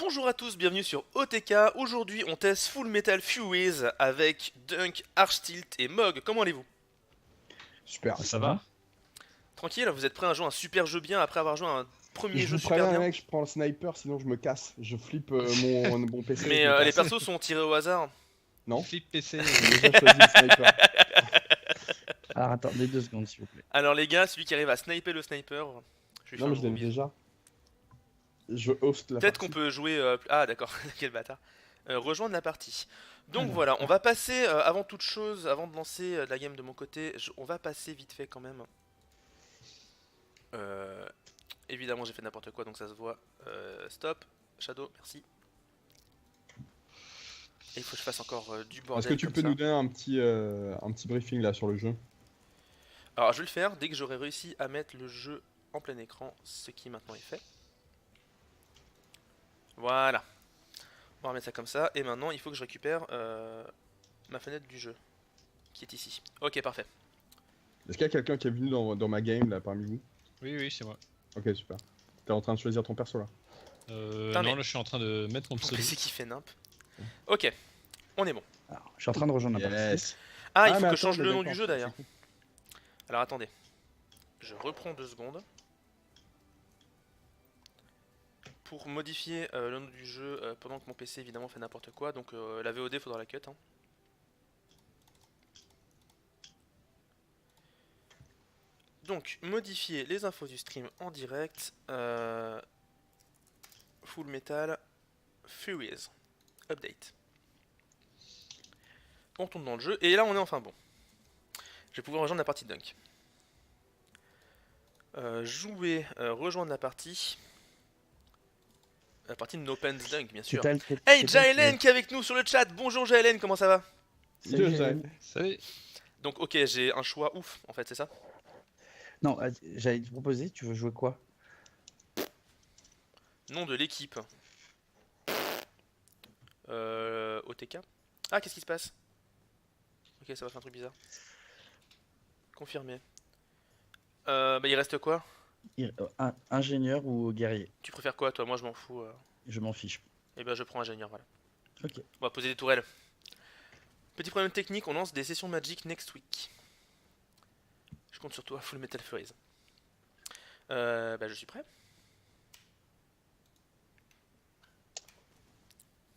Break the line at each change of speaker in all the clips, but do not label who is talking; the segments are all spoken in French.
Bonjour à tous, bienvenue sur OTK. Aujourd'hui, on teste Full Metal Furies avec Dunk, Archtilt et Mog. Comment allez-vous?
Super.
Ça va?
Tranquille, vous êtes prêts à jouer un super jeu bien après avoir joué à un premier
Je
jeu
vous
super
préviens,
bien?
mec, je prends le sniper, sinon je me casse. Je flippe mon PC.
Mais
je me
les
casse.
persos sont tirés au hasard.
Non,
Flip PC.
j'ai déjà choisi le sniper.
Alors attendez 2 secondes s'il vous plaît.
Alors les gars, celui qui arrive à sniper le sniper, je lui fais
Non,
un
mais je
gros
l'aime
bisou.
déjà. Je host la
Peut-être
partie.
qu'on peut jouer... Ah d'accord, quel bâtard. Rejoindre la partie. Donc
Alors.
voilà, on va passer, avant toute chose, avant de lancer la game de mon côté, on va passer vite fait quand même. Évidemment j'ai fait n'importe quoi donc ça se voit. Stop, Shadow, merci. Et il faut que je fasse encore du bordel.
Est-ce que tu
comme
peux
ça.
nous donner un petit briefing là sur le jeu?
Alors je vais le faire dès que j'aurai réussi à mettre le jeu en plein écran, ce qui maintenant est fait. Voilà. On va remettre ça comme ça. Et maintenant il faut que je récupère ma fenêtre du jeu. Qui est ici. Ok, parfait.
Est-ce qu'il y a quelqu'un qui est venu dans ma game là parmi vous?
Oui, c'est moi.
Ok, super. T'es en train de choisir ton perso là?
Putain,
Non,
mais-
là je suis en train de mettre mon
Mon
pseudo.
PC qui fait nimp. Ok, on est bon.
Alors, je suis en train de rejoindre la partie.
Yes.
Ah, il
Ah,
faut
mais
que je change
attends,
le nom
d'accord,
du jeu d'ailleurs.
c'est cool.
Alors attendez. Je reprends 2 secondes. Pour modifier le nom du jeu pendant que mon PC évidemment fait n'importe quoi. Donc la VOD faudra la cut. Hein. Donc modifier les infos du stream en direct. Full Metal Furies. Update. On tourne dans le jeu et là on est enfin bon. Je vais pouvoir rejoindre la partie Dunk. Jouer, rejoindre la partie. La partie de Nopen's Dunk, bien sûr. Hey, Jaelen qui est avec nous sur le chat. Bonjour Jaelen, comment ça va?
Salut,
Salut,
Jaël.
Salut.
Donc, ok, j'ai un choix ouf en fait, c'est ça?
Non, j'allais te proposer, tu veux jouer quoi?
Nom de l'équipe. OTK. Ah, qu'est-ce qui se passe? Ok, ça va faire un truc bizarre. Confirmé. Bah, il reste quoi?
Ingénieur ou guerrier?
Tu préfères quoi, toi? Moi, je m'en fous.
Je m'en fiche.
Et ben, je prends ingénieur, voilà.
Ok.
On va poser des tourelles. Petit problème technique, on lance des sessions Magic next week. Je compte sur toi, Full Metal Furies. Bah, je suis prêt.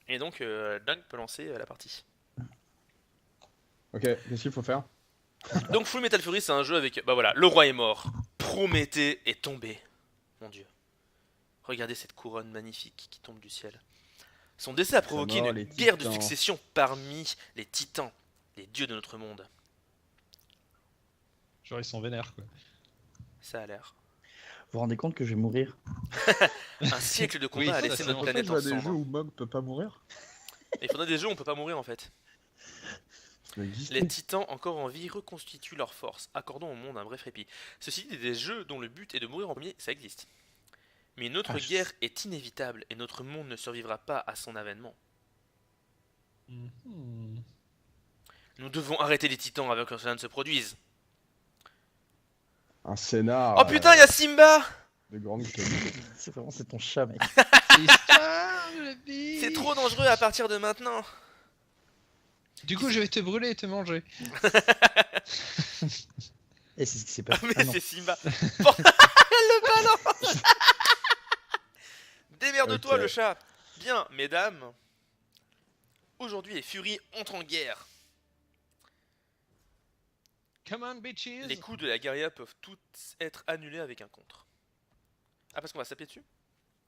Et donc, Dunk peut lancer la partie.
Ok, qu'est-ce qu'il faut faire?
Donc, Full Metal Furies, c'est un jeu avec. Bah voilà, le roi est mort. Prométhée est tombé. Mon dieu. Regardez cette couronne magnifique qui tombe du ciel. Son décès a provoqué
mort,
une
les
guerre de
titans.
succession parmi les titans, les dieux de notre monde.
Genre ils sont vénères quoi.
Ça a l'air.
Vous vous rendez compte que je vais mourir?
Un siècle de combat
Oui,
a
ça,
laissé
c'est
notre
en
Pourquoi
planète
je
en
vois des jeux
cendres.
où Mog peut pas mourir?
Et il faudrait des jeux où on peut pas mourir en fait.
Ça existe.
Les titans encore en vie reconstituent leur force, accordant au monde un bref répit. Ceci dit, des jeux dont le but est de mourir en premier, ça existe. Mais notre
Ah,
guerre est inévitable et notre monde ne survivra pas à son avènement.
Mhm.
Nous devons arrêter les titans avant que cela ne se produise.
Un scénar.
Oh putain, il y a Simba!
De grande qualité.
C'est ton chat, mec.
C'est trop dangereux à partir de maintenant.
Du coup je vais te brûler et te manger.
Et c'est ce qui s'est
Ah
passé.
mais
Ah non.
c'est Simba. Bon, le balance. Démerde-toi
Ok.
le chat. Bien, mesdames. Aujourd'hui, les Furies entrent en guerre.
Come on bitches.
Les coups de la guérilla peuvent tous être annulés avec un contre. Ah, parce qu'on va se taper dessus?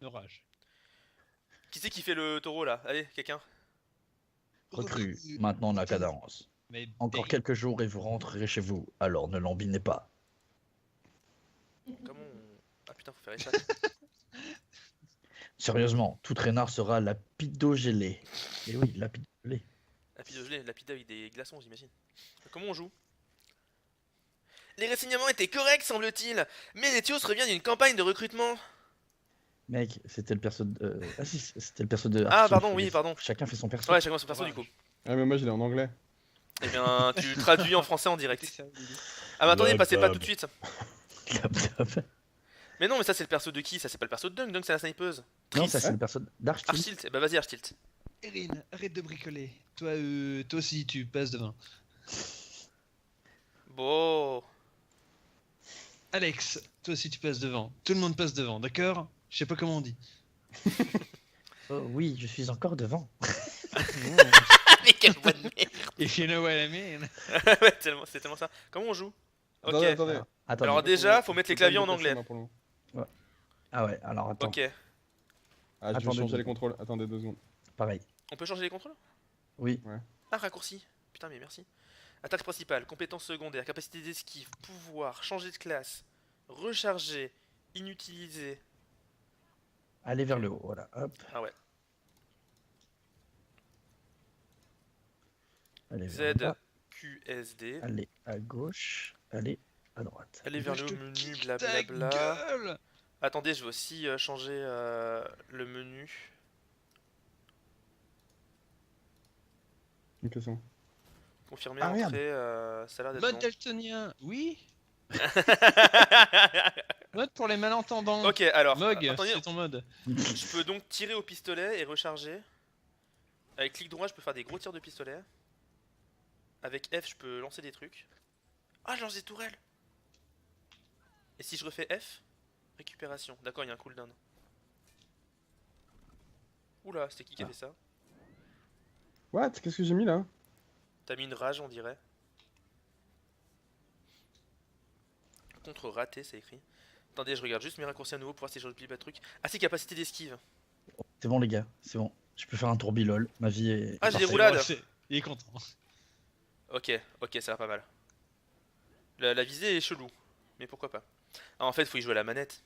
Orage.
Qui c'est qui fait le taureau là? Allez, quelqu'un.
Recrue, maintenant la cadence.
Mais
Encore quelques jours et vous rentrerez chez vous, alors ne l'embinez pas.
Comment on... Ah putain, faut faire échec.
Sérieusement, tout traînard sera lapidogelé. Et oui, lapidogelé.
Lapide gelé, lapide avec des glaçons, j'imagine. Comment on joue? Les renseignements étaient corrects, semble-t-il. Mais Netios revient d'une campagne de recrutement.
Mec, c'était le perso de... Ah si, c'était le perso de...
Ah,
Archie,
pardon,
mais
oui, pardon.
Chacun fait son perso.
Ouais, chacun son perso du coup.
Ah, mais moi, je l'ai en anglais.
Eh bien, tu traduis en français en direct.
C'est ça, Lily.
Ah, mais attendez,
Lab,
passez pas
lab.
tout de suite.
Clap, clap.
Mais non, mais ça c'est le perso de qui? Ça c'est pas le perso de Dunk, Dunk c'est la snipeuse.
Non,
Triss.
ça c'est le perso d'Archtilt.
Archtilt, eh bah vas-y Archtilt.
Erin, arrête de bricoler. Toi, toi aussi, tu passes devant.
Bon.
Alex, toi aussi, tu passes devant. Tout le monde passe devant, d'accord? Je sais pas comment on dit.
Oh, oui, je suis encore devant.
Mais quelle voix de merde.
If you know what I mean.
Ouais, c'est tellement ça. Comment on joue? Ok.
Attendez, attendez.
Alors, attendez.
Alors déjà, faut mettre les claviers en anglais.
Ah ouais, alors attends.
Ok.
Ah, je vais
Attendez
changer
deux
les contrôles. Attendez 2 secondes.
Pareil.
On peut changer les contrôles?
Oui.
Ah, raccourci. Putain, mais merci. Attaque principale, compétence secondaire, capacité d'esquive, pouvoir, changer de classe, recharger, inutiliser.
Allez vers le haut, voilà. Hop.
Ah ouais.
Allez vers le
Z,
bas.
Q, S, D.
Allez à gauche. Allez à droite.
Aller vers
Je
le
te
menu,
kick ta
blablabla.
gueule.
Attendez, je vais aussi changer le menu.
Ok, c'est bon.
Confirmer
Ah, merde.
entrée, ça a l'air d'être
Mode
bon.
daltonien, oui. Mode pour les malentendants.
Ok, alors,
Mog,
attendez,
c'est ton mode.
je peux donc tirer au pistolet et recharger. Avec clic droit, je peux faire des gros tirs de pistolet. Avec F, je peux lancer des trucs. Ah, je lance des tourelles. Et si je refais F, récupération. D'accord, il y a un cooldown. Oula, c'était qui a fait ça?
What? Qu'est-ce que j'ai mis là?
T'as mis une rage, on dirait. Contre raté, c'est écrit. Attendez, je regarde juste mes raccourcis à nouveau pour voir si j'ai oublié le truc. Ah, c'est capacité d'esquive.
C'est bon les gars, c'est bon. Je peux faire un tourbilol. Ma vie est.
Ah, j'ai des
parfaite.
roulades.
Il est content.
Ok, ok, ça va pas mal. La visée est chelou, mais pourquoi pas. Ah, en fait, faut y jouer à la manette.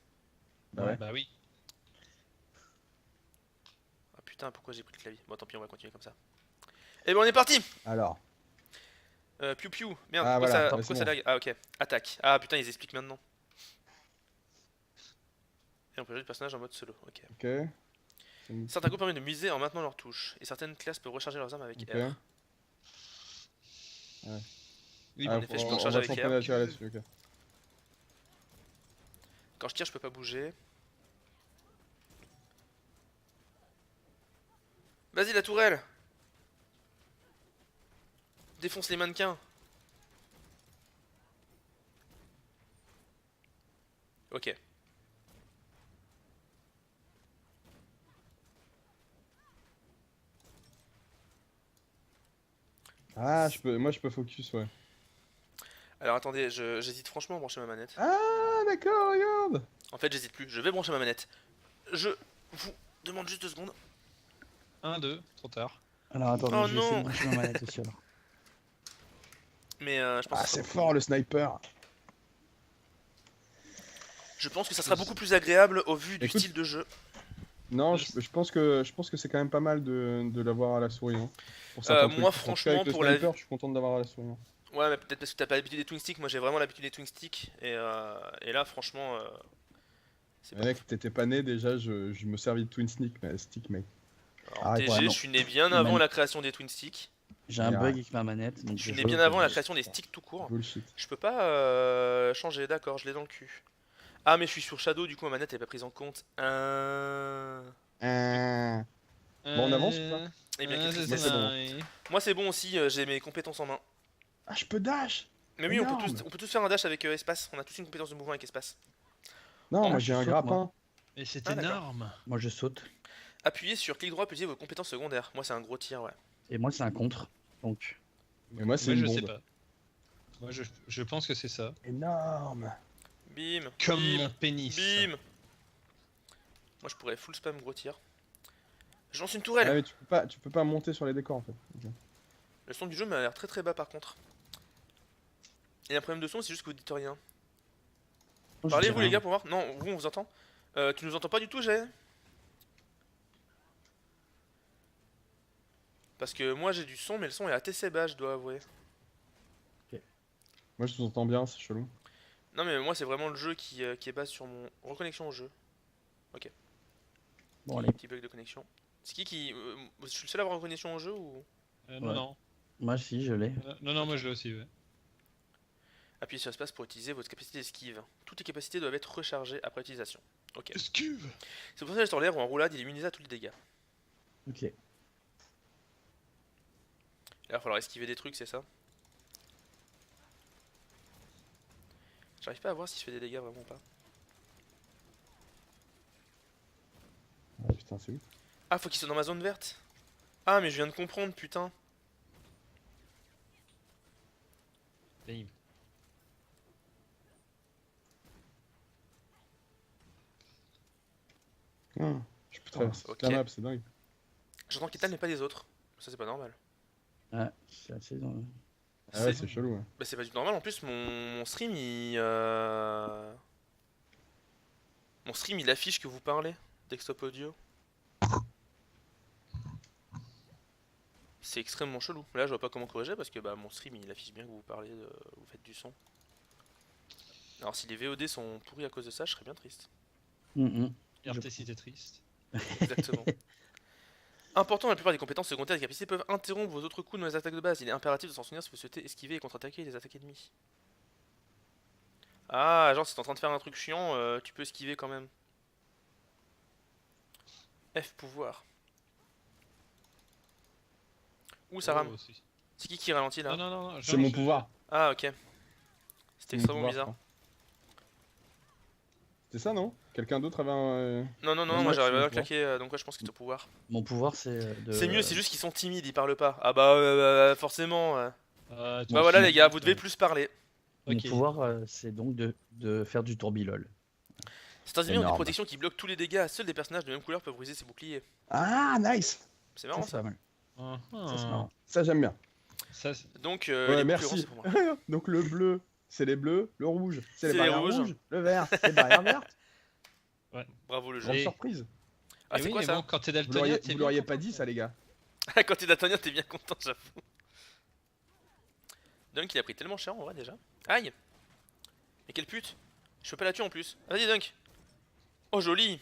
Bah ouais.
Bah oui.
Ah putain, pourquoi j'ai pris le clavier? Bon, tant pis, on va continuer comme ça. Et ben, on est parti.
Alors.
Piou piou. Merde,
Ah,
pourquoi
voilà,
ça,
ouais,
pourquoi
c'est
ça
bon.
lag? Ah, ok. Attaque. Ah putain, ils expliquent maintenant. Et on peut jouer le personnage en mode solo. Ok.
Ok.
Certains groupes permettent de miser en maintenant leurs touches. Et certaines classes peuvent recharger leurs armes avec
Ok.
R.
Oui,
Ah,
en effet, je peux
on
recharger
va
avec
s'entraîner
R.
à tirer là-dessus, ok.
Quand je tire, je peux pas bouger. Vas-y, la tourelle. Défonce les mannequins. Ok.
Ah, moi je peux focus, ouais.
Alors attendez, j'hésite franchement à brancher ma manette.
Ah, d'accord, regarde.
En fait, j'hésite plus. Je vais brancher ma manette. Je vous demande juste 2 secondes.
1, 2, trop tard.
Alors attendez,
Oh
je vais essayer
non.
de brancher ma manette aussi alors.
Mais je pense
Ah,
que ça
c'est
sera
fort le sniper.
Je pense que ça sera beaucoup plus agréable au vu du
Écoute.
style de jeu.
Non, je pense que c'est quand même pas mal de l'avoir à la souris. Hein, pour certains trucs.
moi,
En tout cas,
franchement,
avec le
pour la
sniper, je suis content de l'avoir à la souris. Hein.
Ouais, mais peut-être parce que t'as pas l'habitude des twin sticks. Moi, j'ai vraiment l'habitude des twin sticks. Et là, franchement, c'est pas.
Mec, t'étais pas né déjà, je me servis de twin stick, mec.
Alors,
arrête,
TG,
ouais,
je
non.
suis né bien avant la création des twin sticks.
J'ai un
Ouais.
bug avec ma manette, donc
Je suis
je
né
veux
bien
que
avant la
je-
création des sticks tout court.
Bullshit.
Je peux pas changer, d'accord, je l'ai dans le cul. Ah, mais je suis sur Shadow, du coup, ma manette elle est pas prise en compte.
Bon, on avance ou pas
Eh bien, quelle
c'est
tristesse.
ça.
Moi, c'est bon aussi, j'ai mes compétences en main.
Ah, je peux dash.
Mais oui,
Énorme.
on peut tous faire un dash avec espace. On a tous une compétence de mouvement avec espace.
Non,
Ah,
moi
je
j'ai un
saute,
grappin.
Mais c'est
Ah, d'accord.
énorme.
Moi je saute.
Appuyez sur clic droit pour utiliser vos compétences secondaires. Moi, c'est un gros tir, ouais.
Et moi c'est un contre. Donc.
Et moi, c'est
Moi,
une
je sais
bombe.
pas. Moi, je pense que c'est ça.
Énorme.
Bim,
Comme
bim,
mon pénis.
bim. Moi, je pourrais full spam gros tir. Je lance une
Ah,
tourelle.
mais tu peux pas monter sur les décors en fait. Ok.
Le son du jeu m'a l'air très très bas par contre. Et un problème de son, c'est juste que vous dites rien.
Oh, je
Parlez
dis
vous les
rien.
gars pour voir. Non, vous on vous entend. Tu nous entends pas du tout, j'ai. Parce que moi j'ai du son, mais le son est assez bas, je dois avouer.
Moi je t'entends bien, c'est chelou.
Non, mais moi c'est vraiment le jeu qui est bas sur mon reconnexion au jeu.
Bon allez.
Petit bug de connexion. C'est qui. Je suis le seul à avoir reconnexion au jeu ou.
Non,
Ouais.
non.
Moi si je l'ai.
Non, non, moi je l'ai aussi, ouais.
Appuyez sur espace pour utiliser votre capacité d'esquive. Toutes les capacités doivent être rechargées après utilisation. Ok.
Esquive.
C'est pour ça que sur l'air ou en roulade, il est immunisé à tous les dégâts.
Ok.
Là, il va falloir esquiver des trucs, c'est ça? J'arrive pas à voir si je fais des dégâts vraiment ou pas.
Ah, putain, c'est où?
Ah, faut qu'ils soient dans ma zone verte. Ah, mais je viens de comprendre, putain.
Bim.
Ah, je peux traverser
ok.
la map, c'est dingue.
J'entends qu'Ethan n'est pas des autres. Ça, c'est pas normal.
Ouais, c'est assez dans le...
Ah ouais, c'est chelou. Ouais.
Bah, c'est pas du tout normal. En plus, mon stream, mon stream, il affiche que vous parlez. Desktop audio. C'est extrêmement chelou. Là, je vois pas comment corriger parce que bah, mon stream, il affiche bien que vous parlez, vous faites du son. Alors, si les VOD sont pourris à cause de ça, je serais bien triste.
RT si t'es triste.
Exactement. Important, la plupart des compétences secondaires et des capacités peuvent interrompre vos autres coups dans les attaques de base. Il est impératif de s'en souvenir si vous souhaitez esquiver et contre-attaquer les attaques ennemies. Ah, genre si t'es en train de faire un truc chiant, tu peux esquiver quand même. F pouvoir. Ouh, ça rame.
Oh, si.
C'est qui ralentit là?
Non, non, non,
C'est mon pouvoir.
Ah, ok. C'était
C'est mon
extrêmement
pouvoir,
bizarre.
je crois. C'était ça, non? Quelqu'un d'autre avait un...
Non, non, non,
Ouais,
moi
c'est
j'arrive
mon
à claquer, donc ouais, je pense que c'est ton pouvoir.
Mon pouvoir, c'est de...
C'est mieux, c'est juste qu'ils sont timides, ils parlent pas. Ah bah, forcément.
Ah,
Bah voilà, les gars, vous devez plus parler.
Mon
Ok.
pouvoir, c'est donc de faire du tourbilol.
Certains ennemis ont des
Énorme.
protections qui bloquent tous les dégâts. Seuls des personnages de même couleur peuvent briser ces boucliers.
Ah, nice!
C'est marrant
Ça, c'est
ça.
pas mal.
Ah,
Ça, c'est marrant.
Ça, j'aime bien.
Ça,
Donc,
Ouais,
les
merci.
concurrents, c'est pour moi.
Donc le bleu, c'est les bleus. Le rouge, c'est les
C'est les
barrières
rouges.
rouges. Le vert, c'est les barrières vertes.
Bravo le jeu.
Grande
Et-
surprise.
Ah,
Et
c'est
oui,
quoi
mais
ça?
bon, quand t'es
Vous
daltonien,
l'auriez
t'es
vous
bien
l'auriez
content,
pas dit,
quoi.
ça, les gars.
Quand t'es daltonien, t'es bien content, j'avoue. Dunk, il a pris tellement cher en vrai déjà. Aïe! Mais quelle pute! Je peux pas la tuer en plus. Vas-y, Dunk! Oh, joli!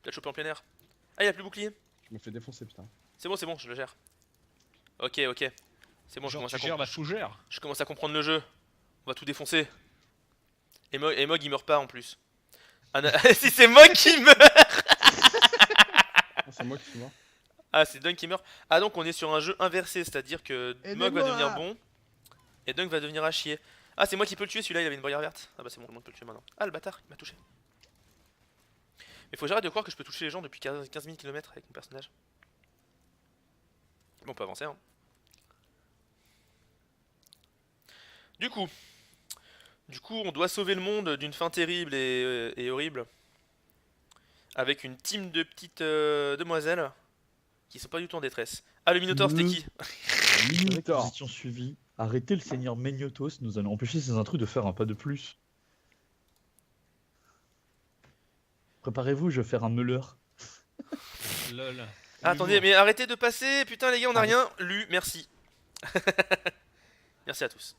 Tu l'as chopé en plein air. Ah, il a plus bouclier.
Je me fais défoncer, putain.
C'est bon, je le gère. Ok, ok. C'est bon,
Genre, tu gères la fougère.
je commence à comprendre le jeu. On va tout défoncer. Et Mog il meurt pas en plus. Ah, si c'est Mog qui meurt!
Ah, c'est moi qui suis mort.
Ah, c'est Dunk qui meurt. Ah, donc on est sur un jeu inversé, c'est-à-dire que Mog va
Aidez-moi.
devenir bon et Dunk va devenir à chier. Ah, c'est moi qui peux le tuer, celui-là il avait une barrière verte. Ah, bah c'est bon, le monde peut le tuer maintenant. Ah, le bâtard, il m'a touché. Mais faut que j'arrête de croire que je peux toucher les gens depuis 15 000 km avec mon personnage. Bon, on peut avancer, hein. Du coup, on doit sauver le monde d'une fin terrible et horrible. Avec une team de petites demoiselles qui sont pas du tout en détresse. Ah, le Minotaur, c'était qui?
Minotaur.
Question suivie. Arrêtez le seigneur Megnotos, nous allons empêcher ces intrus de faire un pas de plus. Préparez-vous, je vais faire un meuleur.
Lol.
Ah, attendez, mais arrêtez de passer. Putain, les gars, on a rien lu. Merci. Merci à tous.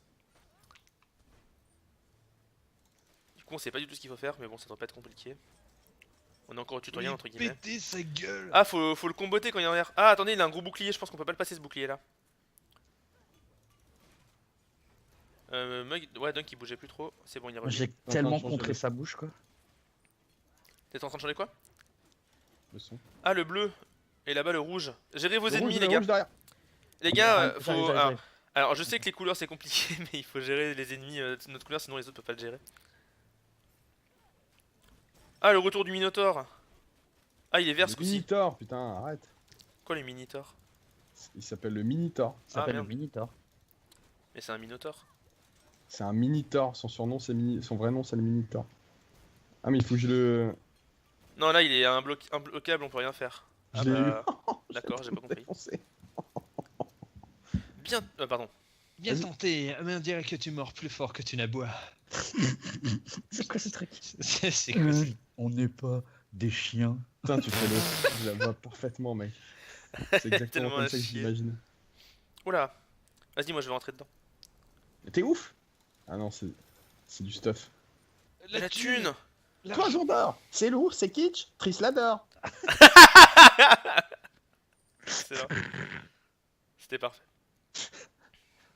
Du coup, on sait pas du tout ce qu'il faut faire, mais bon, ça doit pas être compliqué. On est encore au tutoriel, entre guillemets.
Péter sa gueule.
Ah, faut le comboter quand il est en air. Ah, attendez, il a un gros bouclier. Je pense qu'on peut pas le passer ce bouclier là. Ouais, Dunk il bougeait plus trop. C'est bon, il est revenu.
J'ai
train de
tellement
changer
contré
de-
sa bouche, quoi.
T'es en train de changer quoi?
Le son.
Ah, le bleu. Et là-bas, le rouge. Gérez vos
Le
ennemis,
rouge,
les
le
gars.
rouge derrière.
Les gars,
J'arrive,
faut.
j'arrive.
Alors, je sais que les couleurs c'est compliqué, mais il faut gérer les ennemis de notre couleur, sinon les autres peuvent pas le gérer. Ah, le retour du Minotaur. Ah, il est vert ce
Le
coup-ci.
Minotaur, putain, arrête.
Quoi, les Minotaurs?
Il s'appelle le Minotaur.
Ça s'appelle le
merde.
Minotaur.
Mais c'est un Minotaur.
C'est un Minotaur. Son surnom, c'est son vrai nom, c'est le Minotaur. Ah, mais il faut que je le.
Non, là, il est imbloquable, on peut rien faire.
Je
Ah
l'ai eu.
bah, d'accord, j'ai pas compris.
Défoncé.
Bien. Pardon.
Bien
Vas-y.
tenté, mais on dirait que tu mords plus fort que tu n'aboies.
C'est quoi ce truc
C'est quoi ça?
On n'est pas des chiens.
Putain, tu fais le. Je la vois parfaitement, mec. C'est exactement
Tellement
comme
à
ça que
chier.
j'imagine.
Oula. Vas-y, moi je vais rentrer dedans.
Mais t'es ouf! Ah non, c'est du stuff.
La thune.
Toi, j'adore! C'est lourd, c'est kitsch, Triss l'adore!
Excellent. C'était parfait.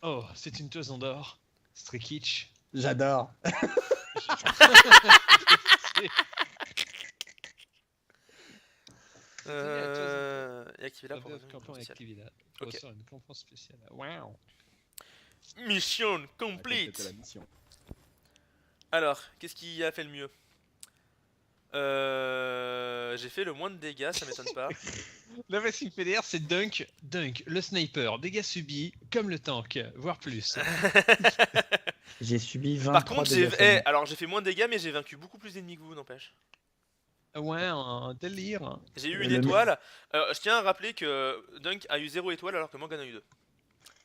Oh, c'est une toison d'or. C'est très kitsch.
J'adore.
Et activer là pour
Sauvegarde
une
campion et
spéciale.
activité.
Ok.
Ressort une campion spéciale. Wow.
Mission
Ouais,
complete.
c'était la mission.
Alors, qu'est-ce qui a fait le mieux? J'ai fait le moins de dégâts, ça m'étonne pas.
Le racing PDR, c'est Dunk. Dunk, le sniper. Dégâts subis, comme le tank, voire plus.
J'ai subi 23
Par contre,
dégâts seulement.
alors j'ai fait moins de dégâts, mais j'ai vaincu beaucoup plus d'ennemis que vous, n'empêche.
Ouais, un délire.
J'ai eu
Et
une
le
étoile. Je tiens à rappeler que Dunk a eu 0 étoile alors que Morgan a eu 2.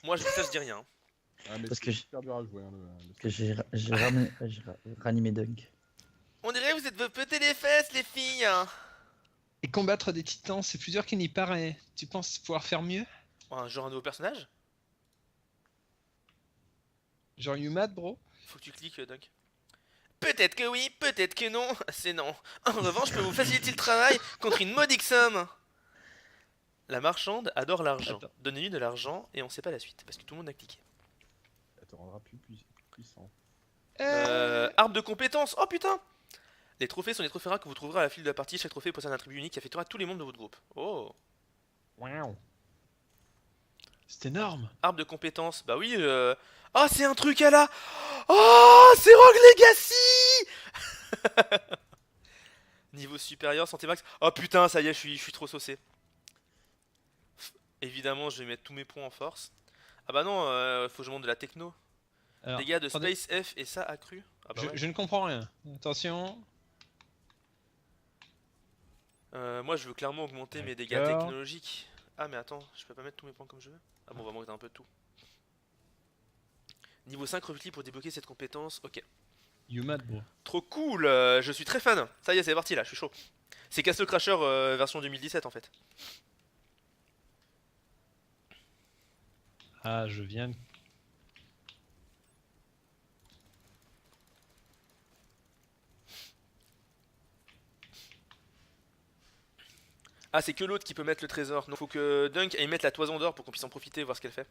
Moi, je dis rien.
Ah, mais
Parce
c'est
que
super dur à jouer. Hein,
Que j'ai ranimé Dunk.
On dirait que vous êtes vos péter les fesses, les filles.
Et combattre des titans, c'est plus dur qu'il n'y paraît. Tu penses pouvoir faire mieux?
Genre un nouveau personnage?
Genre Umad, bro?
Faut que tu cliques, Dunk. Peut-être que oui, peut-être que non. C'est non. En revanche, je peux vous faciliter le travail contre une modique somme. La marchande adore l'argent.
Attends.
Donnez-lui de l'argent et on sait pas la suite parce que tout le monde a cliqué.
Ça te rendra plus puissant.
Arbre de compétences. Oh putain! Les trophées sont des trophées rares que vous trouverez à la file de la partie. Chaque trophée possède un attribut unique qui affectera tous les membres de votre groupe. Oh!
Wow. C'est énorme.
Arbre de compétences. Bah oui. Oh, c'est un truc à la. Oh, c'est Rogue Legacy! Niveau supérieur, santé max. Oh putain, ça y est, je suis trop saucé. Évidemment, je vais mettre tous mes points en force. Ah bah non, faut que je monte de la techno.
Alors,
Dégâts de
attendez,
Space F et ça accru. Ah bah ouais.
je ne comprends rien. Attention.
Moi, je veux clairement augmenter mes dégâts
D'accord.
technologiques. Ah mais attends, je peux pas mettre tous mes points comme je veux. Ah bon, on va monter un peu de tout. Niveau 5 repli pour débloquer cette compétence. Ok.
Umad, bro.
Trop cool, je suis très fan. Ça y est, c'est parti là, je suis chaud. C'est Castle Crasher version 2017 en fait.
Ah, je viens de...
Ah, c'est que l'autre qui peut mettre le trésor. Donc faut que Dunk aille mettre la toison d'or pour qu'on puisse en profiter et voir ce qu'elle fait.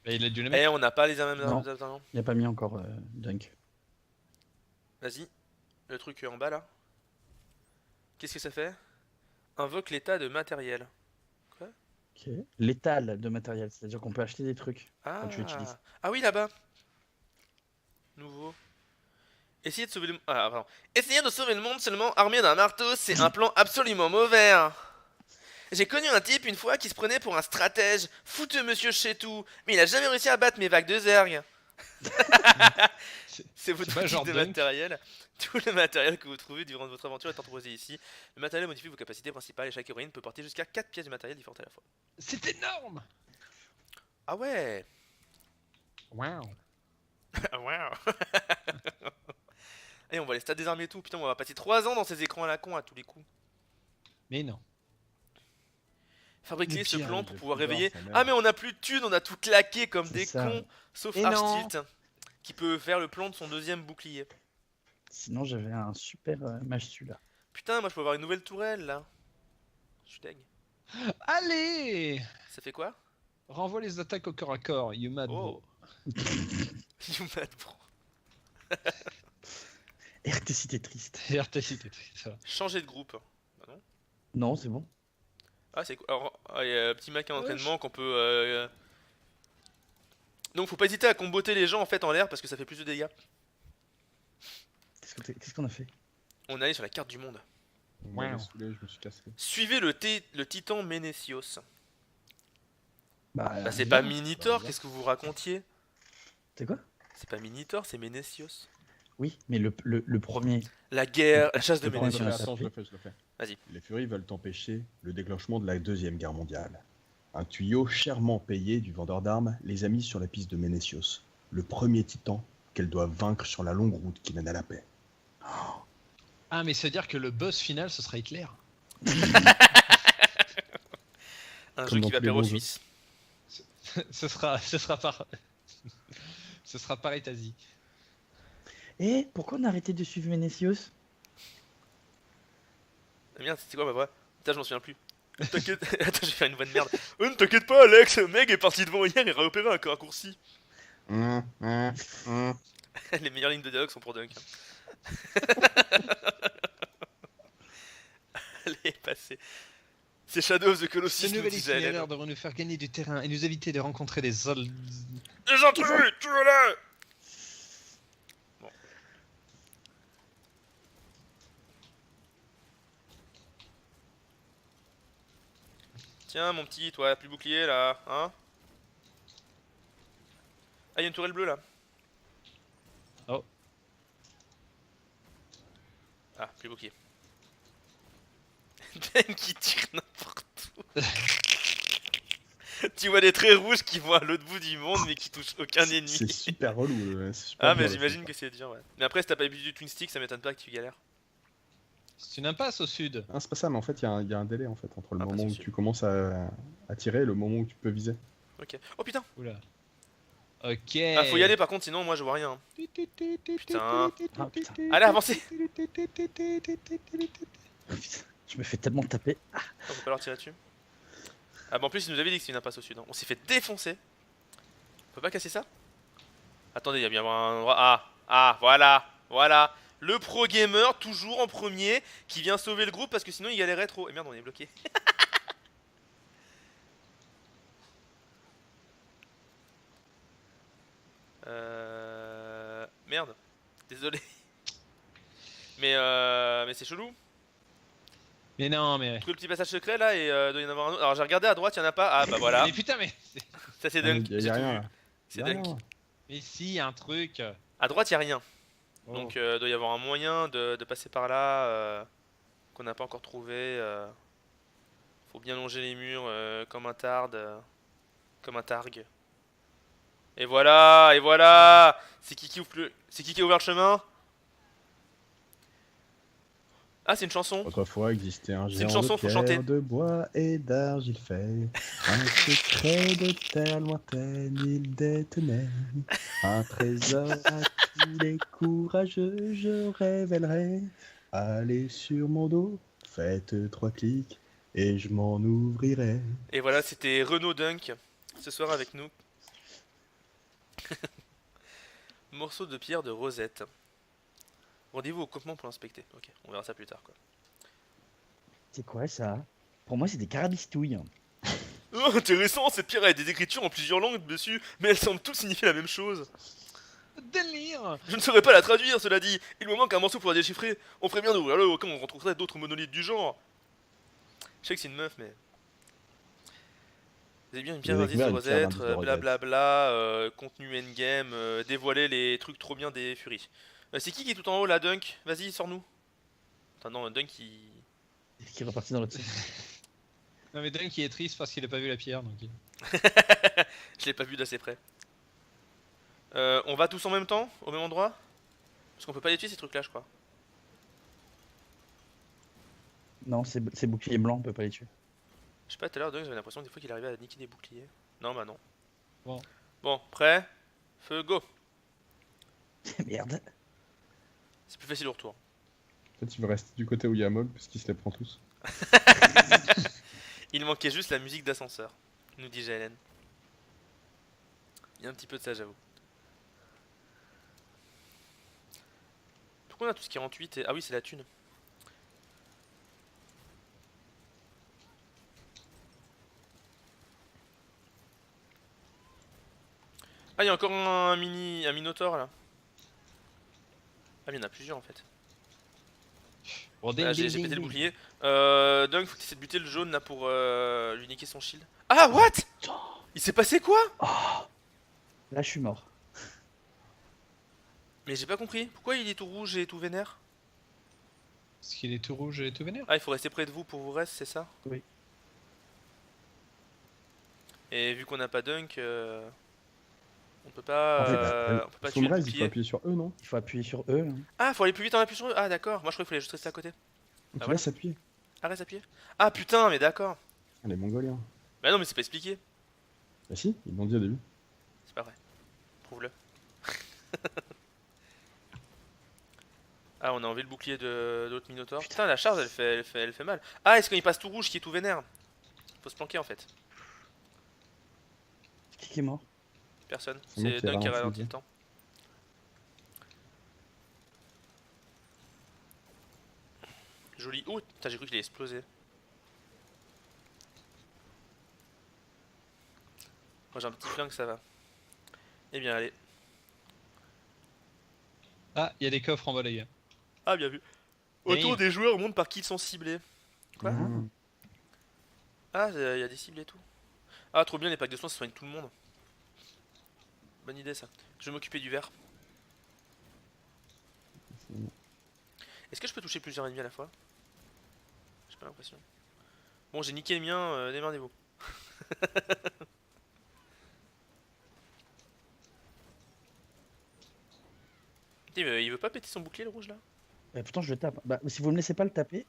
Bah, il a dû le
Eh,
mettre.
on n'a pas les mêmes.
Non. Il n'y a pas mis encore Dunk.
Vas-y, le truc en bas là. Qu'est-ce que ça fait? Invoque l'état de matériel.
Ok. L'étal de matériel, c'est-à-dire qu'on peut acheter des trucs.
Ah,
tu l'utilises.
ah oui, là-bas. Nouveau. Essayez de sauver le... Ah, pardon. Essayer de sauver le monde seulement armé d'un marteau, c'est un plan absolument mauvais. J'ai connu un type une fois qui se prenait pour un stratège, fouteux monsieur chez tout, mais il a jamais réussi à battre mes vagues de zerg. C'est votre
pas
type
genre
de
Dunk.
matériel. Tout le matériel que vous trouvez durant votre aventure est entreposé ici. Le matériel modifie vos capacités principales et chaque héroïne peut porter jusqu'à 4 pièces de matériel différentes à la fois.
C'est énorme.
Ah ouais.
Wow.
Ah wow. Et on va les stats désarmer et tout. Putain, on va passer 3 ans dans ces écrans à la con à tous les coups.
Mais non.
Fabriquer
Le
ce
pire,
plan
le
pour pouvoir
plus
réveiller.
fort, ça
Ah,
merde.
mais on a plus de thunes, on a tout claqué comme
C'est
des
ça.
cons. Sauf
Et non.
Arstilt qui peut faire le plan de son deuxième bouclier.
Sinon, j'avais un super machu là.
Putain, moi je peux avoir une nouvelle tourelle là. Je suis deg.
Allez.
Ça fait quoi?
Renvoie les attaques au corps à corps, Umad,
Oh.
bro.
You mad bro.
RTCT triste.
RTC, t'es triste, ça va.
Changer de groupe. Bah non.
Non, c'est bon.
Ah, c'est quoi? Alors, il y a un petit Mac à entraînement qu'on peut. Donc faut pas hésiter à comboter les gens en fait en l'air parce que ça fait plus de dégâts.
Qu'est-ce qu'on a fait?
On est allé sur la carte du monde.
On m'avait
Wow.
saoulé, je me suis cassé.
Suivez le titan Ménécios.
Bah,
C'est
bien.
pas Minotaur, qu'est-ce que vous racontiez?
C'est quoi?
C'est pas Minotaur, c'est Ménécios.
Oui, mais le premier.
La guerre, la chasse de
Le premier
Ménécios.
sur la
Attends, je
tapis.
le fais.
Vas-y.
Les Furies veulent empêcher le déclenchement de la Deuxième Guerre mondiale. Un tuyau chèrement payé du vendeur d'armes les a mis sur la piste de Ménécios, le premier titan qu'elles doivent vaincre sur la longue route qui mène à la paix.
Ah, mais c'est-à-dire que le boss final, ce sera Hitler.
Un
Comme
jeu
dans
qui va
tous les
plaire aux
bons jeux.
Suisses.
ce sera par... ce sera par États-Unis.
Et pourquoi on a arrêté de suivre Ménécios?
Ah, merde, c'est quoi ma voix? Putain, je m'en souviens plus. T'inquiète, attends, je vais faire une voix de merde. Oh, ne t'inquiète pas, Alex, Meg est parti devant hier et a repéré un raccourci. Les meilleures lignes de dialogue sont pour Dunk. Allez, passez. C'est Shadow of the
Ce
Colossus, nous
nouvel
dit Jaël.
itinéraire devrait nous faire gagner du terrain et nous éviter de rencontrer des soldats.
Les intrus, tuez-les! Bon. Tiens, mon petit, toi, plus bouclier là, hein? Ah, y'a une tourelle bleue là.
Oh.
Ah, plus bouclier. Deng qui tire n'importe où. Tu vois des traits rouges qui vont à l'autre bout du monde mais qui touchent aucun ennemi.
C'est super relou. c'est super
Ah,
dur,
mais
le
j'imagine
truc.
que c'est dur, ouais. Mais après, si t'as pas l'habitude du twin stick, ça m'étonne pas que tu galères.
C'est une impasse au sud.
Ah, c'est pas ça, mais en fait, il y a un délai en fait, entre le
Ah, pas
moment où
souci.
tu commences à tirer et le moment où tu peux viser.
Ok. Oh putain!
Oula. Ok.
Ah, faut y aller par contre, sinon moi je vois rien. Putain.
Ah, putain.
Allez, avancez!
Je me fais tellement taper.
Oh, faut pas leur tirer dessus. Ah, bah en plus, ils nous avaient dit que c'était une impasse au sud. Hein. On s'est fait défoncer. On peut pas casser ça? Attendez, il y a bien un endroit. Ah, voilà, voilà. Le pro gamer, toujours en premier, qui vient sauver le groupe parce que sinon il galérait trop. Et merde, on est bloqué. Merde. Désolé. Mais c'est chelou.
Mais non, mais.
Trouver le petit passage secret là et doit y en avoir un autre. Alors j'ai regardé à droite, il y en a pas. Ah bah voilà.
Mais putain, mais.
Ça c'est
Ah,
Dunk.
y a
J'ai tout
rien
vu.
là.
C'est
Y a
Dunk.
rien.
Mais si, un truc.
À droite, il y a rien.
Oh.
Donc doit y avoir un moyen de passer par là qu'on n'a pas encore trouvé. Faut bien longer les murs comme un tarde, comme un targ. Et voilà, et voilà. C'est qui ouvre c'est qui a ouvert le chemin? Ah, c'est une chanson.
Autrefois existait un
C'est une
géant
chanson,
de
faut
pierre,
chanter.
de bois et d'argile fait. Un secret de terre lointaine il détenait. Un trésor à tous les courageux je révélerai. Allez sur mon dos, faites 3 clics et je m'en ouvrirai.
Et voilà, c'était Renaud Dunk ce soir avec nous. Morceau de pierre de Rosette. Rendez-vous au campement pour l'inspecter. Ok, on verra ça plus tard quoi.
C'est quoi ça? Pour moi, c'est des carabistouilles.
Oh, intéressant, cette pierre a des écritures en plusieurs langues dessus, mais elles semblent toutes signifier la même chose.
Délire.
Je ne saurais pas la traduire, cela dit. Il me manque un morceau pour la déchiffrer. On ferait bien d'ouvrir le comme on retrouverait d'autres monolithes du genre. Je sais que c'est une meuf, mais. Vous avez bien une pierre
J'ai
d'indice de
découvert une pierre
Rosette,
d'indice de Rosette.
blablabla, contenu endgame, dévoiler les trucs trop bien des Furies. C'est qui est tout en haut là, Dunk? Vas-y, sors-nous. Attends, non, Dunk il.
Qui est reparti dans l'autre sens.
Non, mais Dunk, il est triste parce qu'il a pas vu la pierre. Donc...
Je l'ai pas vu d'assez près. On va tous en même temps, au même endroit? Parce qu'on peut pas les tuer ces trucs là, je crois.
Non, c'est bouclier blanc, on peut pas les tuer.
Je sais pas, tout à l'heure, Dunk, j'avais l'impression des fois qu'il arrivait à niquer des boucliers. Non, bah non.
Bon.
Bon, prêt? Feu, go!
Merde.
C'est plus facile au retour.
En fait, il veut rester du côté où il y a Mog parce qu'il se les prend tous.
Il manquait juste la musique d'ascenseur, nous dit Jalen. Il y a un petit peu de ça, j'avoue. Pourquoi on a tout ce qui est 48 et... Ah oui, c'est la thune. Ah, il y a encore un minotaure là. Ah, mais il y en a plusieurs en fait.
Bon, ding,
Ah,
ding,
j'ai
ding,
pété le
ding.
bouclier. Dunk, faut que tu essaies de buter le jaune là pour lui niquer son shield. Ah, what? Il s'est passé quoi?
Oh, là, je suis mort.
Mais j'ai pas compris. Pourquoi il est tout rouge et tout vénère?
Parce qu'il est tout rouge et tout vénère.
Ah, il faut rester près de vous pour vous reste, c'est ça?
Oui.
Et vu qu'on n'a pas Dunk, on peut pas,
En fait,
on peut pas
Sur
tuer
le
le
reste, il faut
bouclier.
appuyer sur eux, non?
Il faut appuyer sur eux. Hein.
Ah, faut aller plus vite en appuyant sur eux. Ah, d'accord. Moi, je croyais qu'il fallait juste rester à côté.
Tu
voilà.
laisses appuyer.
Ah, reste appuyé. Ah, putain, mais d'accord.
Ah, les Mongoliens.
Bah non, mais c'est pas expliqué.
Bah si, ils l'ont dit au début.
C'est pas vrai. Prouve-le. Ah, on a enlevé le bouclier de l'autre Minotaur. Putain, la charge, elle fait mal. Ah, est-ce qu'il passe tout rouge qui est tout vénère? Faut se planquer en fait.
Qui est mort?
Personne.
C'est moi
C'est
qui ai
Dunk qui a
ralenti
ralenti
le
le temps. Joli. Oh, putain, j'ai cru qu'il allait exploser. Moi j'ai un petit flingue, ça va. Eh bien, allez.
Ah, il y a des coffres en bas, les gars.
Ah, bien vu. Autour
Damn.
des joueurs, on montre par qui ils sont ciblés. Quoi
Mmh.
Ah, il y a des cibles et tout. Ah, trop bien, les packs de soins, ça soigne tout le monde. Bonne idée, ça. Je vais m'occuper du verre. Est-ce que je peux toucher plusieurs ennemis à la fois? J'ai pas l'impression. Bon, j'ai niqué le mien, démerdez-vous. Putain, mais il veut pas péter son bouclier, le rouge, là?
Pourtant, je le tape. Bah, si vous me laissez pas le taper,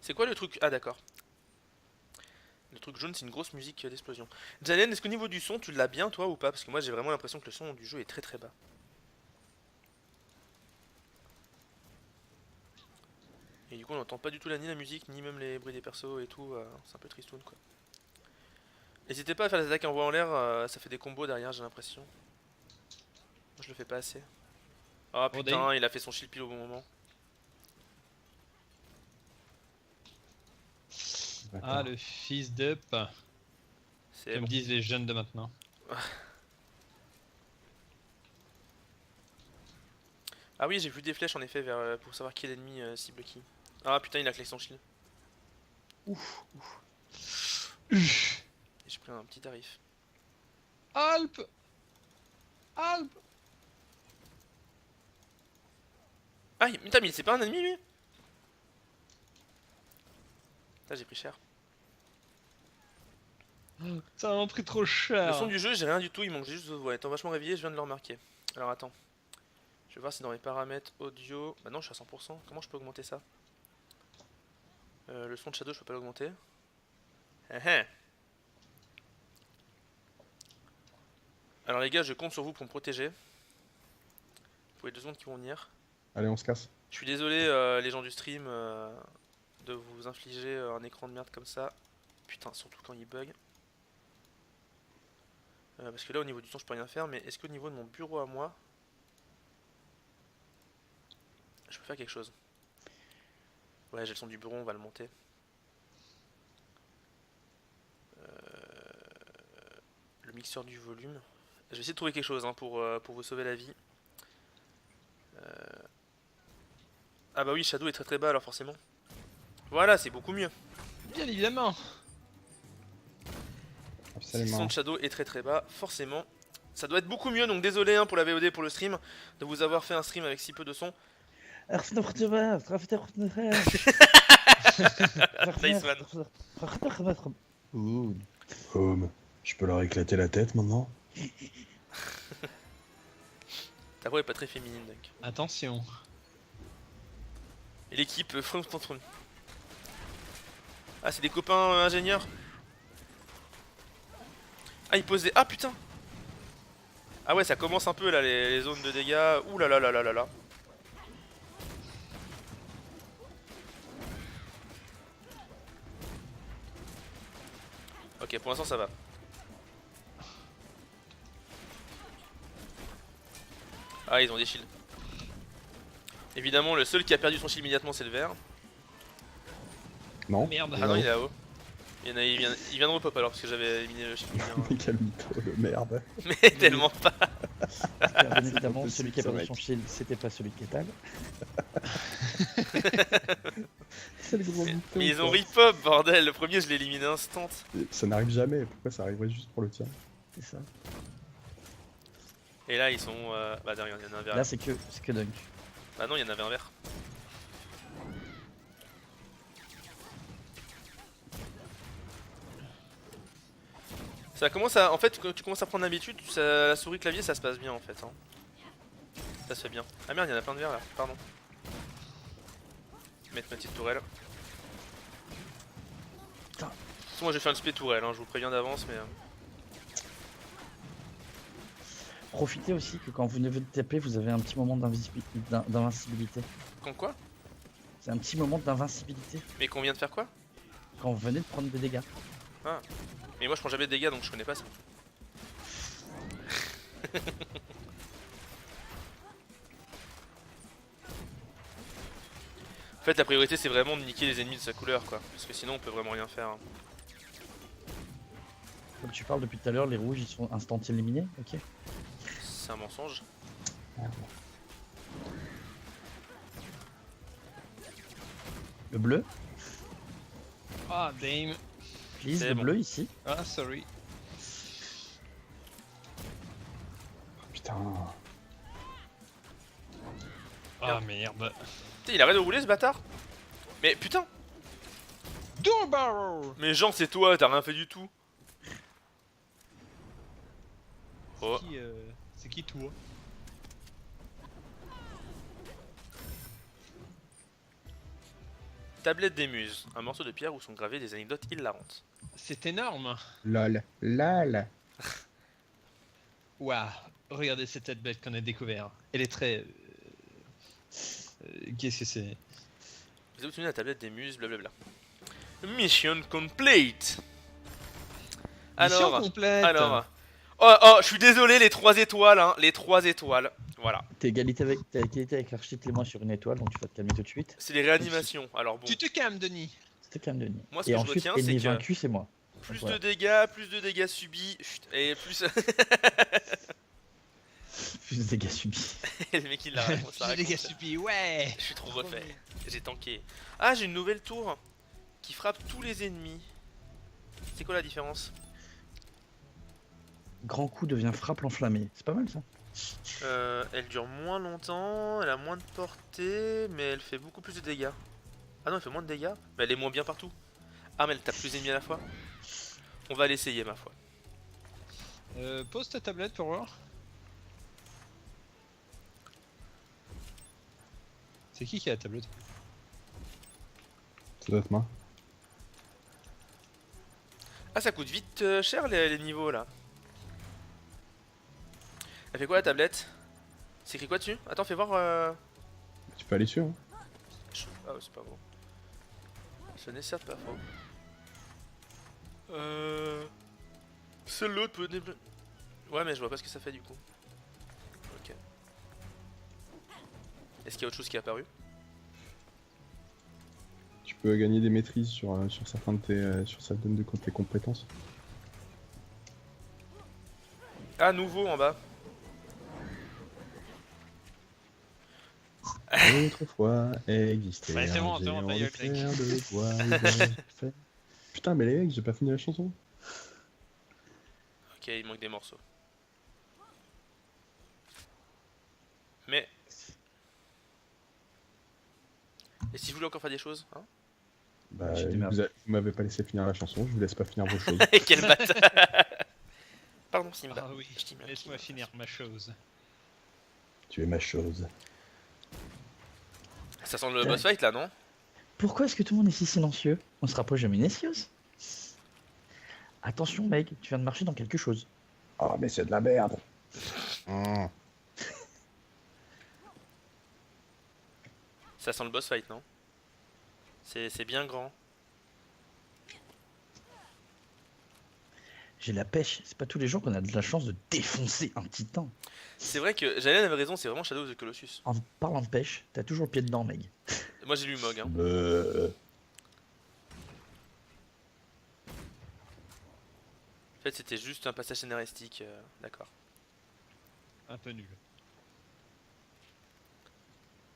C'est quoi le truc? Ah, d'accord. Le truc jaune, c'est une grosse musique d'explosion. Jalen, est-ce qu'au niveau du son, tu l'as bien, toi, ou pas? Parce que moi, j'ai vraiment l'impression que le son du jeu est très très bas. Et du coup, on n'entend pas du tout ni la musique, ni même les bruits des persos et tout. C'est un peu tristoun, quoi. N'hésitez pas à faire des attaques en voie en l'air, ça fait des combos derrière, j'ai l'impression. Moi, je le fais pas assez. Ah
Bon,
putain, il a fait son shield pile au bon moment.
D'accord.
Ah, le fils d'up,
C'est
comme
bon.
disent les jeunes de maintenant.
Ah oui, j'ai vu des flèches en effet vers, pour savoir qui est l'ennemi cible qui. Ah putain, il a claqué son shield.
ouf.
Et j'ai pris un petit tarif.
Alp Alp
Ah, putain, mais c'est pas un ennemi lui? Putain, j'ai pris cher.
Ça m'a pris trop
Le
cher.
son du jeu, j'ai rien du tout, il manque juste. Ouais, étant vachement réveillé, je viens de le remarquer. Alors attends. Je vais voir si dans les paramètres audio. Bah non, je suis à 100%. Comment je peux augmenter ça? Le son de Shadow, je peux pas l'augmenter. Alors les gars, je compte sur vous pour me protéger. Pour les 2 secondes qui vont venir.
Allez, on se casse.
Je suis désolé, les gens du stream, de vous infliger un écran de merde comme ça. Putain, surtout quand il bug. Parce que là, au niveau du son, je peux rien faire. Mais est-ce qu'au niveau de mon bureau à moi, je peux faire quelque chose? Ouais, j'ai le son du bureau, on va le monter. Le mixeur du volume. Je vais essayer de trouver quelque chose hein, pour vous sauver la vie. Ah bah oui, Shadow est très très bas alors forcément. Voilà, c'est beaucoup mieux.
Bien évidemment.
Si le son
Absolument.
de Shadow est très très bas, forcément, ça doit être beaucoup mieux. Donc désolé hein, pour la VOD, pour le stream, de vous avoir fait un stream avec si peu de son. Nice man.
Ouh. Je peux leur éclater la tête maintenant?
Ta voix est pas très féminine donc.
Attention.
Et l'équipe Ah, c'est des copains ingénieurs. Ah, ils posent des. Ah putain. Ah ouais, ça commence un peu là, les zones de dégâts. Ouh là là là là là là. Ok, pour l'instant ça va. Ah, ils ont des shields. Évidemment, le seul qui a perdu son shield immédiatement, c'est le vert.
Non?
Merde.
Ah non, il est là-haut. Il vient de repop alors parce que j'avais éliminé le shield.
Mais quel mytho de merde.
Mais tellement pas.
Bien évidemment,
possible,
celui qui a
ça,
perdu
mec.
son shield, c'était pas celui qui est tag.
C'est le gros mytho.
Mais ils ont
quoi.
repop, bordel. Le premier, je l'ai éliminé instant.
Ça n'arrive jamais. Pourquoi ça arriverait juste pour le tien?
C'est ça.
Et là, ils sont. Bah, derrière, il y en a un vert.
Là, c'est que Dunk.
Bah, non, il y en avait un vert. Ça commence à. En fait, quand tu commences à prendre l'habitude, la souris clavier, ça se passe bien en fait. Hein. Ça se fait bien. Ah merde, il y en a plein de verres là, pardon. Mettre ma petite tourelle.
Putain.
De toute façon, moi je vais faire une spé tourelle, hein, je vous préviens d'avance, mais.
Profitez aussi que quand vous venez de taper, vous avez un petit moment d'invincibilité.
Quand quoi?
C'est un petit moment d'invincibilité
Mais qu'on vient de faire quoi?
quand vous venez de prendre des dégâts.
Mais moi je prends jamais de dégâts donc je connais pas ça. En fait la priorité c'est vraiment de niquer les ennemis de sa couleur quoi. Parce que sinon on peut vraiment rien faire. Hein.
Comme tu parles depuis tout à l'heure, les rouges ils sont instant éliminés. Ok.
C'est un mensonge.
Le bleu,
Ah, damn.
please,
C'est
le
bon.
bleu ici.
Ah, sorry.
Putain.
Ah, merde.
Putain, il arrête de rouler ce bâtard. Mais putain.
Door barrel.
Mais Jean c'est toi, t'as rien fait du tout. Oh.
C'est qui toi?
Tablette des muses, un morceau de pierre où sont gravées des anecdotes hilarantes.
C'est énorme.
Lol. Lol.
Waouh. Regardez cette tête bête qu'on a découvert. Elle est très... Qu'est-ce que c'est?
Vous avez obtenu la tablette des muses, blablabla. Mission complete.
Mission
Alors,
complète.
oh, je suis désolé, les 3 étoiles, hein, les 3 étoiles. Voilà,
T'es égalité avec l'architecte et moi sur une étoile, donc tu vas te calmer tout de suite.
c'est les réanimations. Alors bon,
Tu te calmes, Denis.
C'était quand même Denis.
Moi, ce
Et
que je
ensuite,
retiens, c'est
ennemi
que-
vaincu, c'est moi.
plus
voilà.
de dégâts subis, chut, et plus...
Plus de dégâts subis.
le mec il l'a raconté, ça
Les dégâts
raconte.
subis, ouais.
Je suis trop refait, j'ai tanké. Ah, j'ai une nouvelle tour qui frappe tous les ennemis. C'est quoi la différence?
Grand coup devient frappe enflammée. C'est pas mal ça.
Elle dure moins longtemps, elle a moins de portée, mais elle fait beaucoup plus de dégâts. Ah non, elle fait moins de dégâts, mais elle est moins bien partout. Ah, mais elle tape plus d'ennemis à la fois. On va l'essayer, ma foi.
Pose ta tablette pour voir. C'est qui a la tablette?
Ça doit être moi.
Ah, ça coûte vite cher les niveaux là. Elle fait quoi la tablette? C'est écrit quoi dessus? Attends, fais voir.
Tu peux aller dessus, hein.
Ah, ouais, c'est pas bon. Ce n'est certes pas faux. Seul l'autre peut débloquer. Ouais, mais je vois pas ce que ça fait du coup. Ok. Est-ce qu'il y a autre chose qui est apparu?
Tu peux gagner des maîtrises sur certains de tes, sur certaines de tes compétences.
Ah, nouveau en bas.
Autrefois existait
Ouais, c'est bon,
un
c'est bon,
géant
ta
de
gueule, mec.
fer de bois vert. Putain, mais les mecs, j'ai pas fini la chanson.
Ok, il manque des morceaux. Mais... Et si je voulais encore faire des choses, hein?
Bah,
J'ai des
vous
merdes.
vous m'avez pas laissé finir la chanson, je vous laisse pas finir vos choses.
Quel bâtard. Pardon Simba.
Ah oui,
Je t'y mets un
laisse-moi
petit-
finir ma chose.
Tu es ma chose.
Ça sent le boss fight là, non?
Pourquoi est-ce que tout le monde est si silencieux? On se rapproche de Ménécios. Attention mec, tu viens de marcher dans quelque chose.
Oh, mais c'est de la merde. Mmh.
Ça sent le boss fight, non? C'est bien grand.
J'ai la pêche, c'est pas tous les jours qu'on a de la chance de défoncer un titan.
C'est vrai que Jalen avait raison, c'est vraiment Shadow of the Colossus.
En parlant de pêche, t'as toujours le pied dedans mec.
Moi j'ai lu Mog, hein. En fait c'était juste un passage scénaristique, d'accord.
Un peu nul.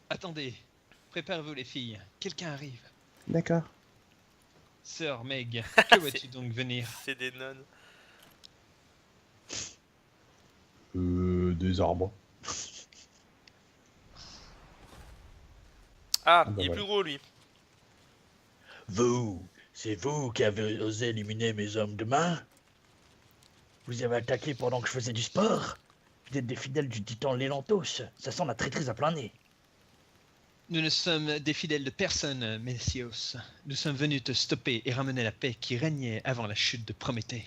Attendez, préparez-vous les filles, quelqu'un arrive.
D'accord.
Sœur Meg, que vois-tu donc venir?
C'est des nonnes.
Des arbres.
Ah,
bah
il est
voilà.
plus gros lui.
C'est vous qui avez osé éliminer mes hommes de main? Vous avez attaqué pendant que je faisais du sport? Vous êtes des fidèles du titan Lélantos, ça sent la traîtrise à plein nez.
Nous ne sommes des fidèles de personne, Messios. Nous sommes venus te stopper et ramener la paix qui régnait avant la chute de Prométhée.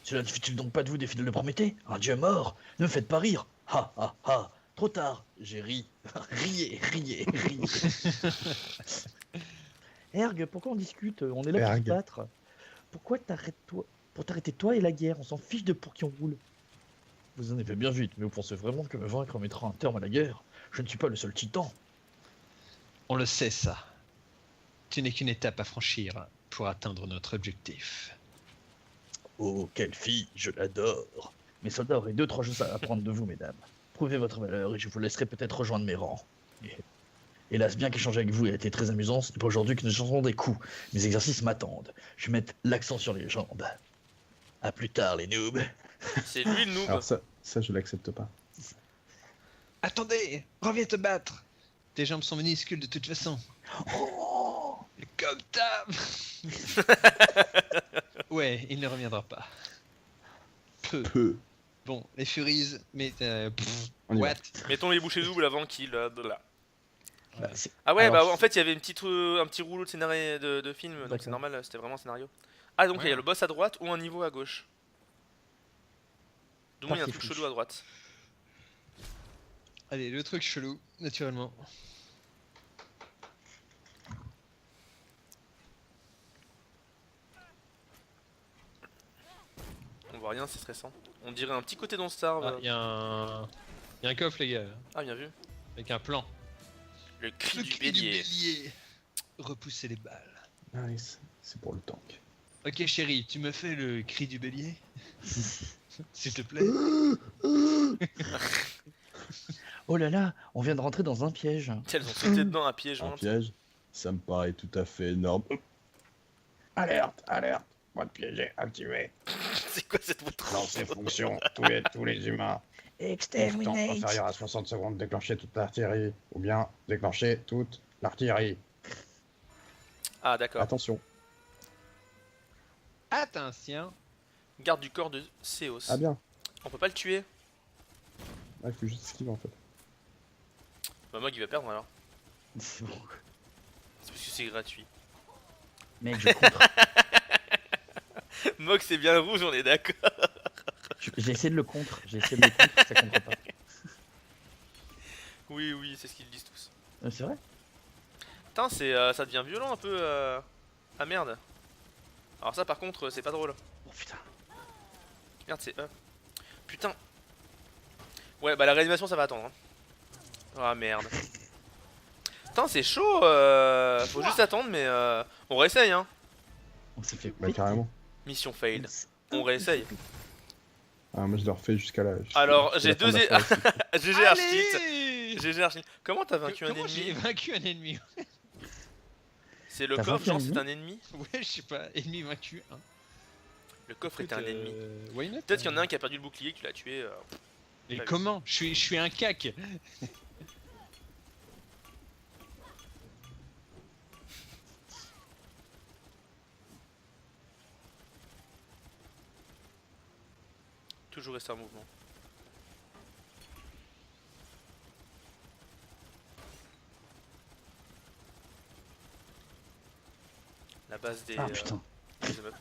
Cela ne fait-il donc pas de vous des fidèles de Prométhée? Un dieu mort? Ne me faites pas rire! Ha ha ha! Trop tard, j'ai ri. Riez, riez, riez. Erg, pourquoi on discute? On est là pour se
Erg.
battre. Pourquoi t'arrêtes-toi? Pour t'arrêter toi et la guerre, on s'en fiche de pour qui on roule. Vous en avez fait bien vite, mais vous pensez vraiment que me vaincre mettra un terme à la guerre? Je ne suis pas le seul titan.
On le sait, ça. Tu n'es qu'une étape à franchir pour atteindre notre objectif.
Oh, quelle fille, je l'adore. Mes soldats auraient 2-3 choses à apprendre de vous, mesdames. Prouvez votre valeur et je vous laisserai peut-être rejoindre mes rangs. Hélas, bien qu'échanger avec vous ait été très amusant, ce n'est pas aujourd'hui que nous changerons des coups. Mes exercices m'attendent. Je vais mettre l'accent sur les jambes. À plus tard, les noobs.
C'est lui le noob.
Alors ça je l'accepte pas.
Attendez, reviens te battre. Tes jambes sont minuscules de toute façon.
Oh,
Comme t'as. Ouais, il ne reviendra pas. Peu.
Peu.
Bon, les Furies, mais
On y va.
what?
Mettons les bouchées doubles avant qu'il. Là.
bah, c'est-
Ah ouais,
Alors,
bah en fait, il y avait un petit rouleau de scénario de film, donc c'est
D'accord.
normal, c'était vraiment un scénario. Ah, donc il y
Ouais.
a le boss à droite ou un niveau à gauche. Du moins, il y a un
Parti
truc
flouche.
chelou à droite.
Allez, le truc chelou, naturellement.
On voit rien, c'est stressant. On dirait un petit côté dans Star.
Ah, il y a un coffre, les gars,
Ah, bien vu.
avec un plan.
Le cri
Le
du
cri
bélier.
Repousser les balles.
Nice. C'est pour le tank.
Ok, chérie, tu me fais le cri du bélier? S'il te plaît.
Oh là là, on vient de rentrer dans un piège.
Elles ont sauté dedans à pieds
Un
joints.
piège, ça me paraît tout à fait énorme. Alerte, alerte. Mode piégé activé.
C'est quoi cette montre?
Lancer fonction. Tous les humains. Temps
Exterminate.
inférieur à 60 secondes, déclencher toute l'artillerie. Ou bien déclencher toute l'artillerie.
Ah, d'accord.
Attention.
Attention.
Garde du corps de Céos.
Ah bien.
On peut pas le tuer.
Ah, il faut juste esquiver en fait.
Bah, Mog il va perdre alors.
C'est bon.
C'est parce que c'est gratuit.
Mec, je contre.
Mog c'est bien rouge, on est d'accord.
J'ai essayé de le contre. Ça contre pas.
Oui, oui, c'est ce qu'ils disent tous.
C'est vrai?
Putain, ça devient violent un peu. Ah merde. Alors, ça par contre, c'est pas drôle.
Oh putain.
Merde, c'est E. Putain. Ouais, bah la réanimation ça va attendre. Hein. Ah merde. Putain, c'est chaud. Faut juste attendre, mais on réessaye. Hein.
On s'est fait.
Bah carrément.
Mission failed. On réessaye.
Ah, moi je le refais jusqu'à la.
Alors,
jusqu'à
j'ai
la fin de la
deux.
phase.
GG Archit.
Allez
GG Archit. Comment t'as vaincu un
Comment j'ai
ennemi?
vaincu un ennemi?
C'est le
T'as
coffre,
vaincu un
genre c'est
ennemi
un ennemi?
Ouais, je sais pas, ennemi vaincu. Hein.
Le coffre était
Écoute,
un ennemi.
Why not,
Peut-être qu'il y en a un qui a perdu le bouclier, que tu l'as tué.
Mais comment? Je suis un cac.
Toujours rester en mouvement. La base des.
Ah putain.
Des immeubles.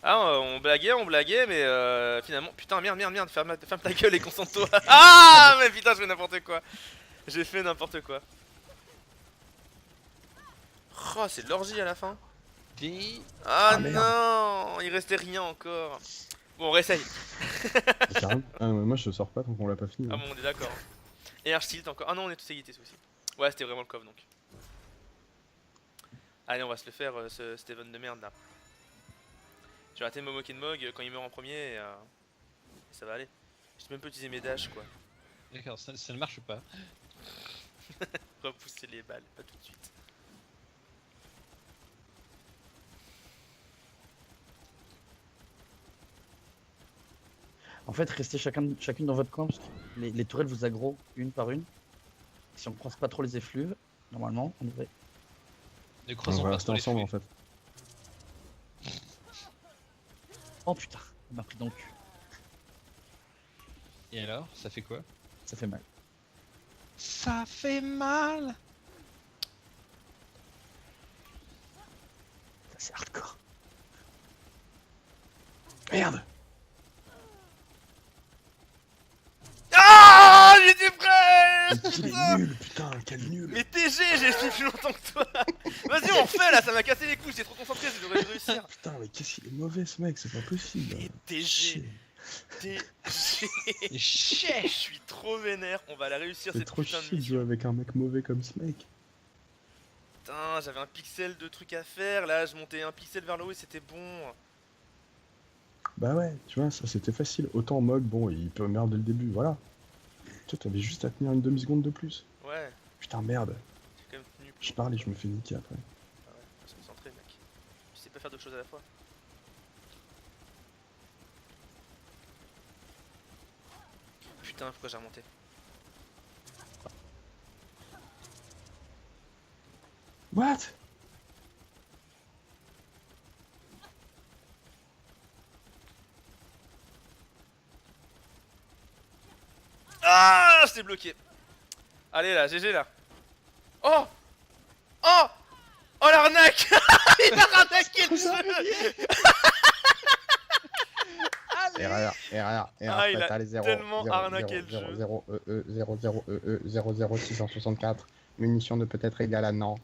Ah, on blaguait, mais finalement. Putain, merde, ferme ta gueule et concentre-toi. Ah, mais putain, je fais n'importe quoi. J'ai fait n'importe quoi. Oh, c'est de l'orgie à la fin. Ah,
Ah, merde.
non, il restait rien encore. Bon, on réessaye.
Carrément. Ah, mais moi je sors pas tant qu'on l'a pas fini.
Ah bon, on est d'accord. Et Archtilt encore. Ah non, on est tous égalités ce coup-ci. Ouais, c'était vraiment le coffre donc. Allez, on va se le faire, ce Steven de merde là. J'ai raté Momoken Mog quand il meurt en premier et ça va aller. J'ai même pas utilisé mes dashs quoi.
D'accord, ça ne marche pas.
Repousser les balles, pas tout de suite.
En fait, restez chacune dans votre camp parce que les tourelles vous aggro une par une. Si on croise pas trop les effluves, normalement, on devrait.
Ne
On
croisons
va
pas
rester
trop les
ensemble
flux.
en fait.
Oh putain, il m'a pris dans le cul.
Et alors, ça fait quoi?
Ça fait mal.
Ça fait mal.
Ça, c'est hardcore.
Merde.
Ah, j'étais prêt.
Il est nul, putain, quel nul.
Mais TG, j'ai fait plus longtemps que toi. Vas-y, on refait là, ça m'a cassé les couilles, j'étais trop concentré, j'aurais dû réussir.
Putain, mais qu'est-ce qu'il est mauvais ce mec, c'est pas possible.
Et TG,
Chier.
TG.
Et
Je
chier.
suis trop vénère, on va la réussir
C'est
cette
trop
putain de
chier de
mission.
jouer avec un mec mauvais comme ce mec.
Putain, j'avais un pixel de trucs à faire, là je montais un pixel vers le haut et c'était bon.
Bah ouais, tu vois, ça c'était facile. Autant Mog, bon, il peut merde dès le début, voilà. Toi, t'avais juste à tenir une demi-seconde de plus.
Ouais,
Putain, merde.
j'ai quand même tenu.
Je parle et je me fais niquer après.
Ah ouais, faut se concentrer mec. Tu sais pas faire deux choses à la fois. Putain, pourquoi j'ai remonté?
What?
Ah, je t'ai bloqué. Allez là, GG là. Oh, oh, oh l'arnaque. Il a arnaqué le jeu.
Erreur,
Ah, il a
fatale, 0,
tellement arnaqué le jeu.
0, 664. Munition ne peut être égale à non.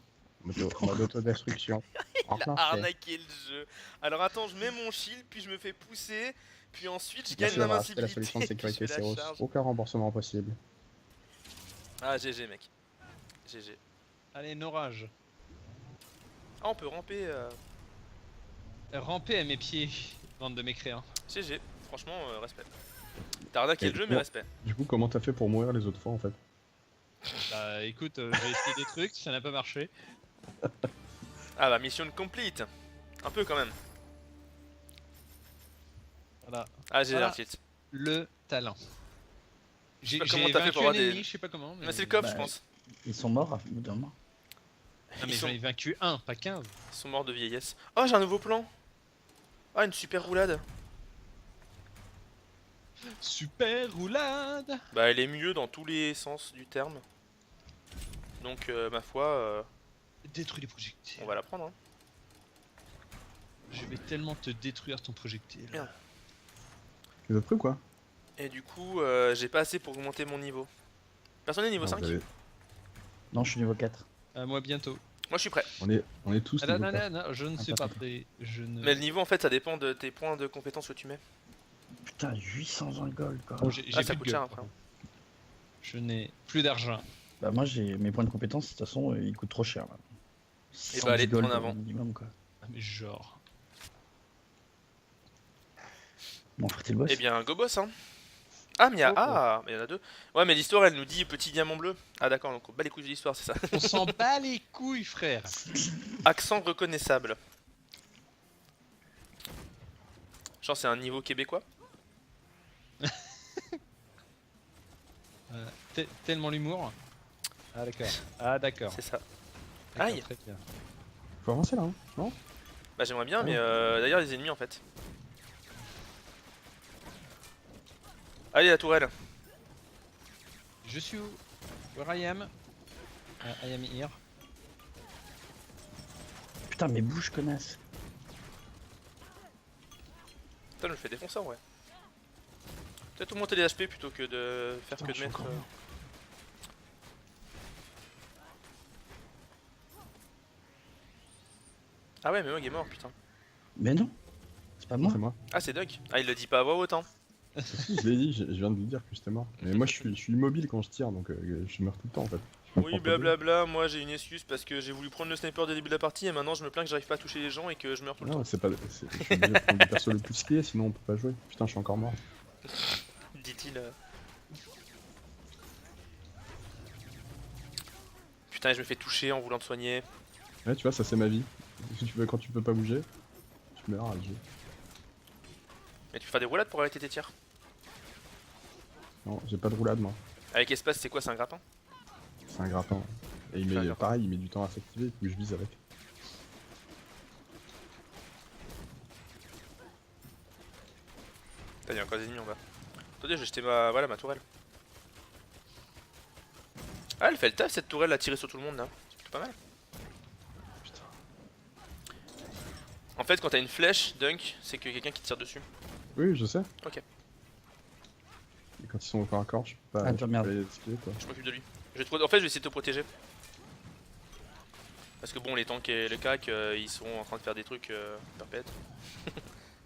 Mode autodestruction.
Il a
Enclenché.
arnaqué le jeu. Alors attends, je mets mon shield, puis je me fais pousser, puis ensuite je gagne
Merci
ma
d'avoir acheté
invincibilité.
la solution de
puis
sécurité
je fais la
Céros.
charge.
Aucun remboursement possible.
Ah GG mec. GG.
Allez, Norage.
Ah on peut ramper.
Rampez à mes pieds, bande de mécréants.
GG. Franchement, respect. T'as arnaqué
Et
le jeu, mais
bon.
respect.
Du coup, comment t'as fait pour mourir les autres fois en fait?
Bah écoute, j'ai essayé des trucs, ça n'a pas marché.
Ah bah mission complete. Un peu quand même.
Voilà,
Ah GG
Voilà.
l'article.
le talent. J'ai
pas comment
j'ai
t'as fait
vaincu
pour
un
avoir des-
ennemi, je sais pas comment.
Mais c'est le cops
Bah,
je pense.
Ils sont morts à bout d'un moment.
Non mais
Ils
j'en
sont...
ai vaincu un, pas 15.
ils sont morts de vieillesse. Oh j'ai un nouveau plan. Ah une super roulade.
Super roulade.
Bah elle est mieux dans tous les sens du terme. Donc ma foi,
Détruis les projectiles.
on va la prendre. Hein.
Je vais tellement te détruire ton projectile.
Merde.
Les autres trucs quoi?
Et du coup, j'ai pas assez pour augmenter mon niveau. Personne n'est niveau
Non,
5?
vous avez-
Non, je suis niveau 4.
À moi bientôt.
Moi je suis prêt.
on est tous
Ah, non,
niveau
non,
4.
non, non, je ne suis
pas
pas prêt. Je ne.
Mais le niveau en fait ça dépend de tes points de compétence que tu mets.
Putain, 800 ans de gold quoi.
Oh, j'ai
Ah, ça
plus de
coûte cher
gueule.
après.
Je n'ai plus d'argent.
Bah moi j'ai mes points de compétence, de toute façon ils coûtent trop cher là.
Et
110
bah, allez,
gold
en avant.
minimum quoi.
Ah mais genre.
Mon frère t'es le boss.
Eh bien go boss hein. Ah mais il y a...
Oh, oh.
Ah mais il y en a deux. Ouais mais l'histoire elle nous dit petit diamant bleu. Ah d'accord donc on bat les couilles de l'histoire c'est ça.
On s'en bat les couilles, frère.
Accent reconnaissable. Genre c'est un niveau québécois.
Tellement l'humour. Ah d'accord. Ah d'accord.
C'est ça.
D'accord,
Aïe.
très bien.
Faut avancer là, hein? Non?
Bah j'aimerais bien
Ah
mais
ouais.
d'ailleurs les ennemis en fait. Allez la tourelle.
Je suis où? Where I am? I am here.
Putain mais bouge connasse.
Putain je me fais défoncer en vrai. Peut-être augmenter les HP plutôt que de faire
Putain,
que
je
de
suis
mettre...
encore mort.
Ah ouais mais Mog est mort putain.
Mais non, c'est pas
Non,
moi.
c'est moi.
Ah c'est Doug. Ah il le dit pas à voix haute hein.
Si, je l'ai dit, je viens de lui dire que j'étais mort. Mais moi je suis immobile quand je tire donc je meurs tout le temps en fait. Je
Oui
comprends pas
blablabla, moi j'ai une excuse parce que j'ai voulu prendre le sniper dès le début de la partie et maintenant je me plains que j'arrive pas à toucher les gens et que je meurs tout le
Non,
temps.
c'est pas. Je suis obligé de prendre le perso le plus skillé sinon on peut pas jouer. Putain, je suis encore mort.
Dit-il. Putain je me fais toucher en voulant te soigner.
Ouais, tu vois, ça c'est ma vie. Si tu veux, quand tu peux pas bouger, tu meurs à le jeu.
Mais tu fais des roulades pour arrêter tes tirs.
Non, j'ai pas de roulade moi.
Avec espace c'est quoi, c'est un grappin?
C'est un grappin. Et il
C'est un
met,
grappin.
pareil, il met du temps à s'activer, puis je vise avec.
Putain y'a encore des ennemis en bas. Attendez je vais jeter ma... Voilà ma tourelle. Ah elle fait le taf cette tourelle à tirer sur tout le monde là. C'est plutôt pas mal.
Putain.
En fait quand t'as une flèche, dunk, c'est que quelqu'un qui te tire dessus.
Oui, je sais. Et quand ils sont au corps à corps, je peux pas,
Ah,
je peux
merde.
pas les esquiver quoi.
Je m'occupe de lui. En fait, je vais essayer de te protéger. Parce que bon, les tanks et les cacs, ils sont en train de faire des trucs perpètes.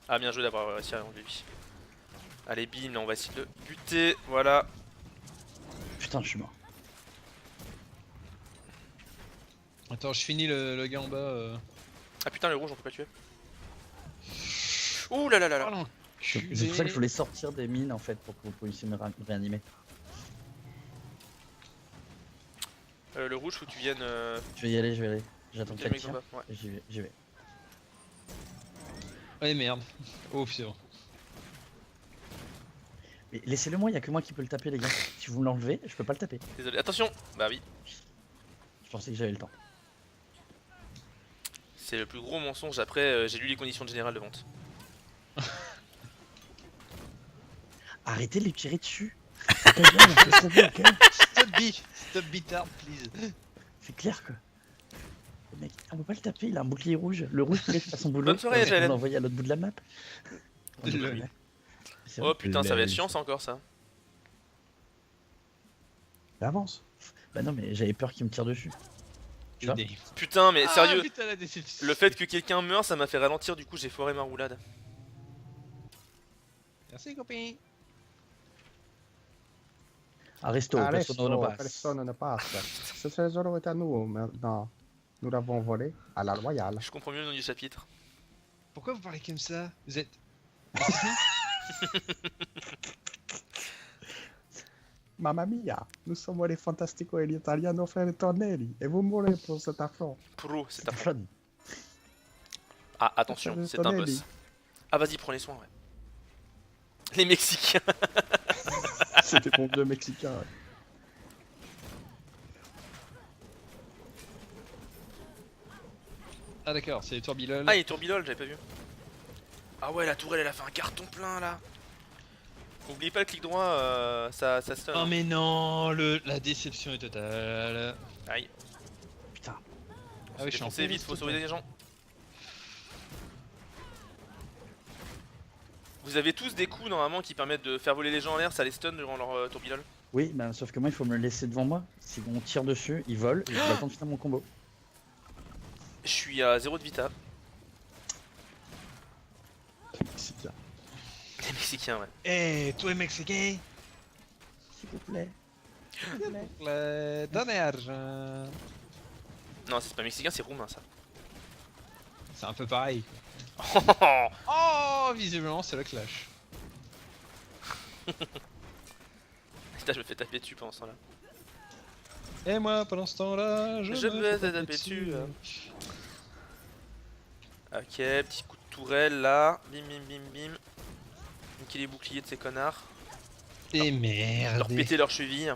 Ah, bien joué d'avoir réussi à enlever lui. Allez, bim, là on va essayer de le buter. Voilà.
Putain, je suis mort.
Attends, je finis le gars en bas.
Ah putain, le rouge, on peut pas le tuer. Ouh là là là là.
Oh,
C'est pour ça que je voulais sortir des mines en fait pour que vous puissiez me réanimer.
Le rouge, faut que tu viennes.
Je vais y aller, je vais aller. J'attends
buter
qu'elle
le mec en
tire.
bas. Ouais.
Et j'y vais, j'y vais.
Ouais, merde. Oh, c'est bon.
Mais laissez-le moi, il y a que moi qui peux le taper les gars. Si vous me l'enlevez, je peux pas le taper.
Désolé. Attention. Bah oui.
Je pensais que j'avais le temps.
C'est le plus gros mensonge. Après, j'ai lu les conditions générales de vente.
Arrêtez de lui tirer dessus. C'est pas bien, on peut sauver, ok.
Stop bitard, please.
C'est clair que. Le mec, on peut pas le taper, il a un bouclier rouge. Le rouge peut faire son boulot.
Bonne soirée,
On
Jalen.
l'a envoyé à l'autre bout de la map.
Le-
C'est
Oh
vrai.
putain, ça va être
Les-
chiant ça encore ça.
Mais avance.
Bah non, mais j'avais peur qu'il me tire dessus. Tu vois
Putain, mais
Ah,
sérieux.
putain, la déception.
Le fait que quelqu'un meure, ça m'a fait ralentir. Du coup, j'ai foiré ma roulade.
Merci, copain.
Arresto,
Adesso,
personne ne passe.
personne ne passe. Ce trésor est à nous maintenant. Nous l'avons volé à la loyale.
Je comprends mieux le nom du chapitre.
Pourquoi vous parlez comme ça? Vous êtes.
Mamma mia, nous sommes les Fantastico et gli Italiano frères Tornelli. Et vous mourrez pour cet affront.
Pro, c'est
C'est
un.
fun.
Ah, attention, c'est un boss. Ah, vas-y, prends les soins, ouais. Les Mexicains.
C'était mon vieux mexicain. Ouais.
Ah, d'accord, c'est les tourbillol.
Ah, il est tourbillol, j'avais pas vu. Ah ouais, la tourelle, elle a fait un carton plein là. N'oubliez pas le clic droit, ça stun.
Oh, mais non, la déception est totale.
Aïe.
Putain.
Ah oui, je suis en
Foncez
PV,
vite, faut
s'il te
sauver
plaît.
des gens. Vous avez tous des coups normalement qui permettent de faire voler les gens en l'air, ça les stun durant leur tourbillol.
Oui, bah sauf que moi il faut me le laisser devant moi. Si on tire dessus, il vole et j'ai pas le temps de finir mon combo.
Je suis à 0 de vita.
Mexicain.
Les Mexicains, ouais.
Eh, toi, mexicain,
S'il vous plaît.
donnez argent.
Non, c'est pas mexicain, c'est roumain ça.
C'est un peu pareil.
Oh,
Oh, visiblement, c'est le clash.
putain, je me fais taper dessus pendant ce temps-là.
Et moi, pendant ce temps-là, je
Je
me
vais
fais
te taper dessus. Ok, petit coup de tourelle là. Bim bim bim bim. Niquer les boucliers de ces connards.
Et
Leur
merde.
péter leurs chevilles.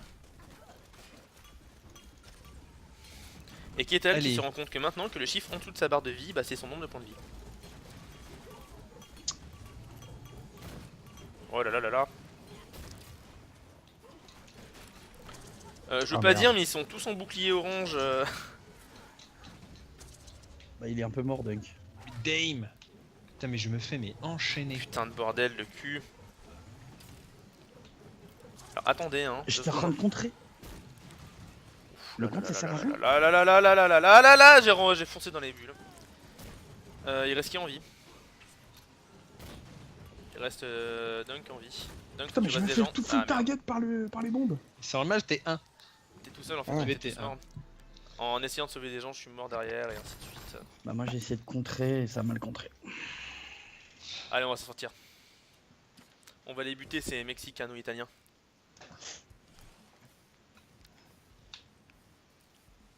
Et qui est elle qui
Allez.
se rend compte que maintenant que le chiffre en dessous de sa barre de vie, bah c'est son nombre de points de vie. Oh là là là là. Je veux
Ah,
pas
merde.
dire, mais ils sont tous en bouclier orange.
Bah il est un peu mort Dunk.
Dame. Putain, mais je me fais enchaîner.
Putain de bordel, le cul. Alors attendez, hein.
J'étais en train de contrer. Le compte ça sert à rien.
Là là là là là là là là là là, j'ai foncé dans les bulles. Il reste qui en vie? Il reste Dunk en vie. Dunk,
Putain, mais
tu
je
restes
me
des
fais
gens.
tout
Ah,
full
merde.
target par les bombes.
C'est normal, t'es 1.
T'es tout seul en fait,
Ah.
on est
VT1.
tous morts. En essayant de sauver des gens, je suis mort derrière et ainsi de suite.
Bah moi j'ai essayé de contrer et ça a mal contré.
Allez, on va s'en sortir. On va les buter, ces Mexicano-Italiens.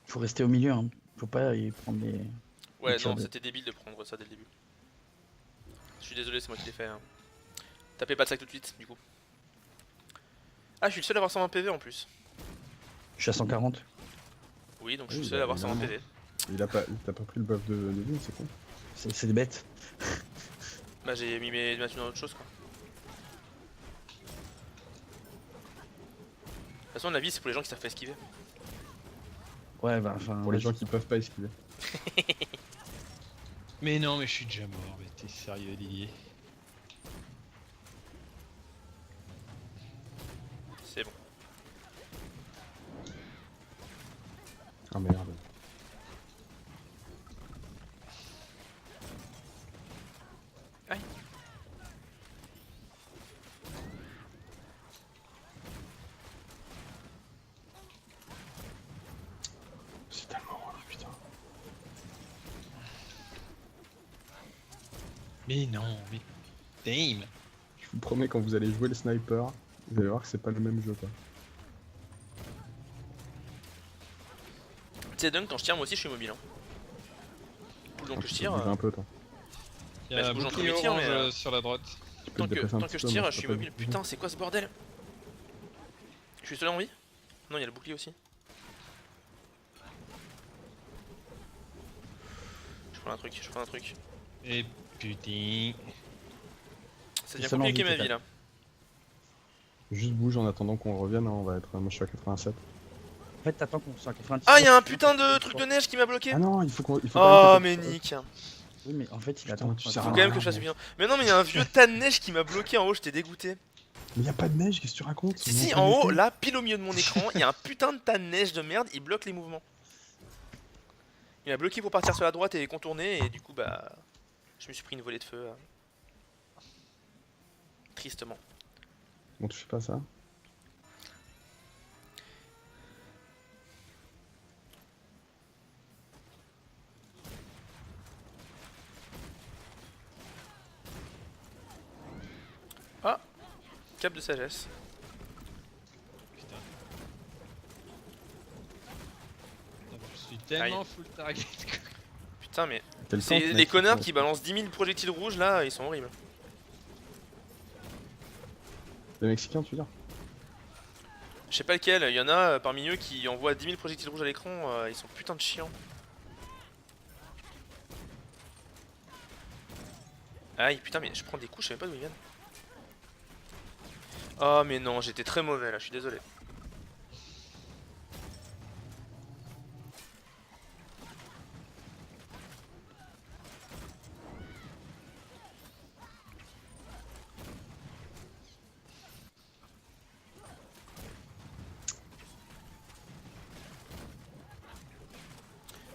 Faut rester au milieu, hein. Faut pas y prendre les.
Ouais,
Les tirs
non,
de-
c'était débile de prendre ça dès le début. Je suis désolé, c'est moi qui l'ai fait. Hein. Tapez pas de sac tout de suite, du coup. Ah, je suis le seul à avoir 120 PV en plus.
Je suis à 140.
Oui, donc je suis
Oui,
le seul à
bah,
avoir 120 PV.
T'as pas pris le buff de vie, c'est con.
C'est des bêtes.
Bah, j'ai mis mes thunes dans autre chose, quoi. De toute façon, la vie, c'est pour les gens qui savent pas esquiver.
Ouais bah enfin.
Pour les
vas-y.
gens qui peuvent pas esquiver.
Mais non, mais je suis déjà mort. Mais t'es sérieux, Didier?
Ah merde.
Aïe.
C'est tellement relou, putain.
Mais non, mais. Damn!
Je vous promets, quand vous allez jouer le sniper, vous allez voir que c'est pas le même jeu, quoi.
Tu sais, Dunk, quand je tire, moi aussi je suis mobile. Hein. Tout le long
Ah,
que je
tu
tire,
peux bouger un peu, toi.
Il y
Bah,
a
je
un
bouge entre
bouclier
mes tirs,
orange
mais,
sur la droite.
Tu peux
tant
te
que,
déplacer un
tant
petit
que je
peu,
tire,
moi,
je
peux
suis
pas
mobile.
bouger.
Putain, c'est quoi ce bordel? Je suis seul en vie? Non, il y a le bouclier aussi. Je prends un truc, je prends un truc.
Et putain.
Ça devient
Seul en
compliqué
vie,
ma vie
total.
là.
Juste bouge en attendant qu'on revienne, hein, on va être... Moi je suis à 87.
En fait, t'attends qu'on soit à 90.
Ah, il y a un putain de truc de neige qui m'a bloqué!
Ah non, il faut qu'on... Il faut
Oh,
quand même
mais
que-
nique!
Oui, mais en fait, il
Putain,
attend.
tu
Faut
sers
quand
à
même
rien,
que je fasse
mec.
bien. Mais non, mais il y a un vieux tas de neige qui m'a bloqué en haut, j'étais dégoûté.
Mais y a pas de neige, qu'est-ce que tu racontes?
Si,
On est
si,
plein
en haut,
été.
là, pile au milieu de mon écran, il y a un putain de tas de neige de merde, il bloque les mouvements. Il m'a bloqué pour partir sur la droite et contourner, et du coup, bah. Je me suis pris une volée de feu. Tristement.
Bon, tu fais pas ça.
Cap de sagesse.
Putain. Je suis tellement full target.
Putain, mais.
T'as le temps,
C'est
mec,
les connards
faut-
qui balancent 10 000 projectiles rouges là, ils sont horribles.
Les Mexicains, tu veux dire?
Je sais pas lequel, il y en a parmi eux qui envoient 10 000 projectiles rouges à l'écran, ils sont putain de chiants. Aïe, putain, mais je prends des coups, je sais même pas d'où ils viennent. Oh, mais non, j'étais très mauvais là, je suis désolé.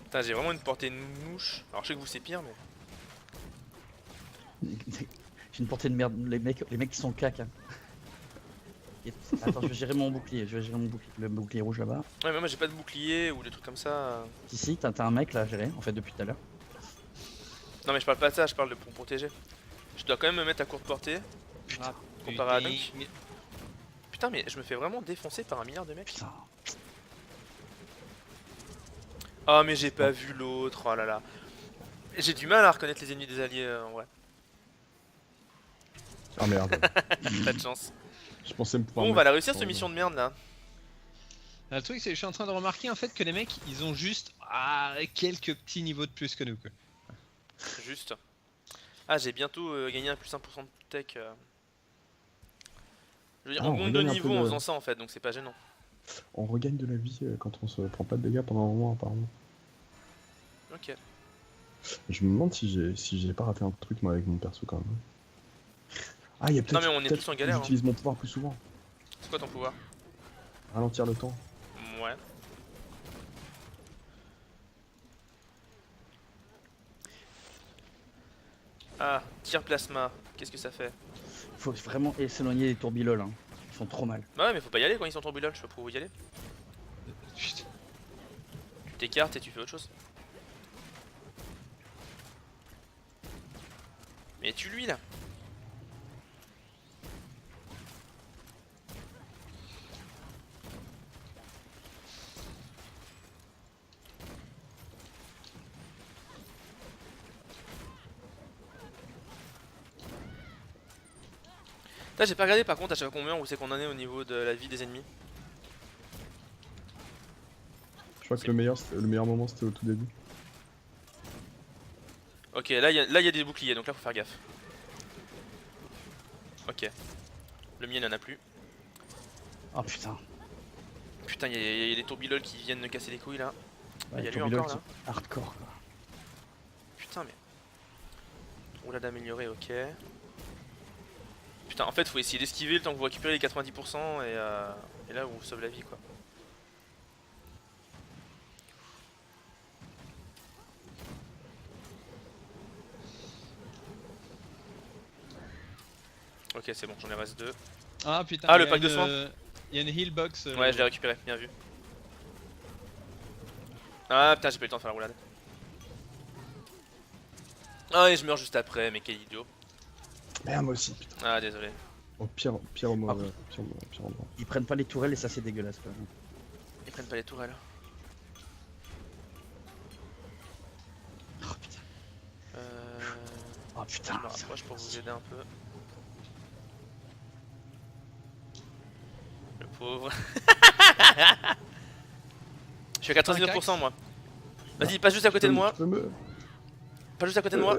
Putain, j'ai vraiment une portée de mouche. Alors, je sais que vous c'est pire, mais.
J'ai une portée de merde. Les mecs qui sont cac. Hein. Attends, je vais gérer mon bouclier. Je vais gérer mon bouclier. Le bouclier rouge là-bas.
Ouais, mais moi j'ai pas de bouclier ou des trucs comme ça.
Ici, t'as un mec là à gérer, en fait, depuis tout à l'heure.
Non, mais je parle pas de ça, je parle de pour me protéger. Je dois quand même me mettre à courte portée.
Ah,
Comparé à
putain.
Dunk. Putain, mais je me fais vraiment défoncer par un milliard de mecs.
Putain.
Oh, mais j'ai pas vu l'autre, oh là là. J'ai du mal à reconnaître les ennemis des alliés en vrai.
Ah merde.
Pas de chance.
Je pensais me pouvoir.
Bon, on
mettre-
va la réussir cette
Oh,
mission de merde là.
Le truc, c'est que je suis en train de remarquer en fait que les mecs, ils ont juste quelques petits niveaux de plus que nous. Quoi.
Juste. Ah, j'ai bientôt gagné un plus 1% de tech. Je veux dire,
Ah,
on
on
monte de
regagne un
niveau
peu
en
de-
faisant ça en fait, donc c'est pas gênant.
On regagne de la vie quand on se prend pas de dégâts pendant un moment, apparemment.
Ok.
Je me demande si j'ai pas raté un truc moi avec mon perso quand même. Ah, il y a peut-être.
mais on est
peut-être
tous en
que
galère, hein.
J'utilise mon pouvoir plus souvent.
C'est quoi ton pouvoir?
Ralentir le temps.
Ouais. Ah, tir plasma, qu'est-ce que ça fait?
Faut vraiment s'éloigner des tourbiloles. Hein. Ils font trop mal.
Bah ouais, mais faut pas y aller quand ils sont turbulences, je sais pas pourquoi vous y aller.
Putain.
Tu t'écartes et tu fais autre chose. Mais tue-lui là. Là, j'ai pas regardé par contre à chaque fois qu'on meurt où c'est qu'on en est au niveau de la vie des ennemis.
Je crois que le meilleur moment c'était au tout début.
Ok, là il y a des boucliers donc là faut faire gaffe. Ok. Le mien il en a plus.
Oh putain.
Putain, il y a des tourbiloles qui viennent me casser les couilles là.
Ouais,
y a lui
tourbiloles
encore, là.
qui- Hardcore quoi.
Putain, mais. Oula, d'améliorer, ok. Putain, en fait, faut essayer d'esquiver le temps que vous récupérez les 90% et là, on vous sauve la vie quoi. Ok, c'est bon, j'en ai reste 2.
Ah putain.
Ah,
il
le
y a
pack de
une,
soins.
Il y a une heal box.
Ouais, je l'ai récupéré, bien vu. Ah putain, j'ai pas eu le temps de faire la roulade. Ah, et je meurs juste après, mais quel idiot.
Merde, moi aussi, putain.
Ah, désolé.
Au pire endroit.
Ils prennent pas les tourelles et ça c'est dégueulasse quand même.
Ils prennent pas les tourelles.
Oh putain. Oh
Je
putain.
me rapproche pour vous aider un peu. Le pauvre. Je suis à 99% moi. Vas-y, passe juste à côté de moi.
Tu peux me...
Pas juste à côté de moi.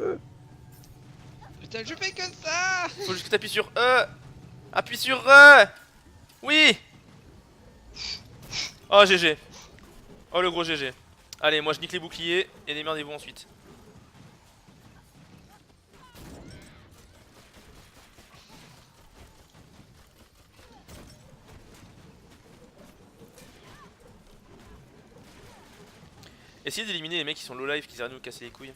Putain, je fais que ça.
Faut juste que t'appuies sur E. Appuie sur E. Oui. Oh GG. Oh le gros GG. Allez, moi je nique les boucliers et démerdez-vous ensuite. Essayez d'éliminer les mecs qui sont low life, qui arrêtent de nous casser les couilles.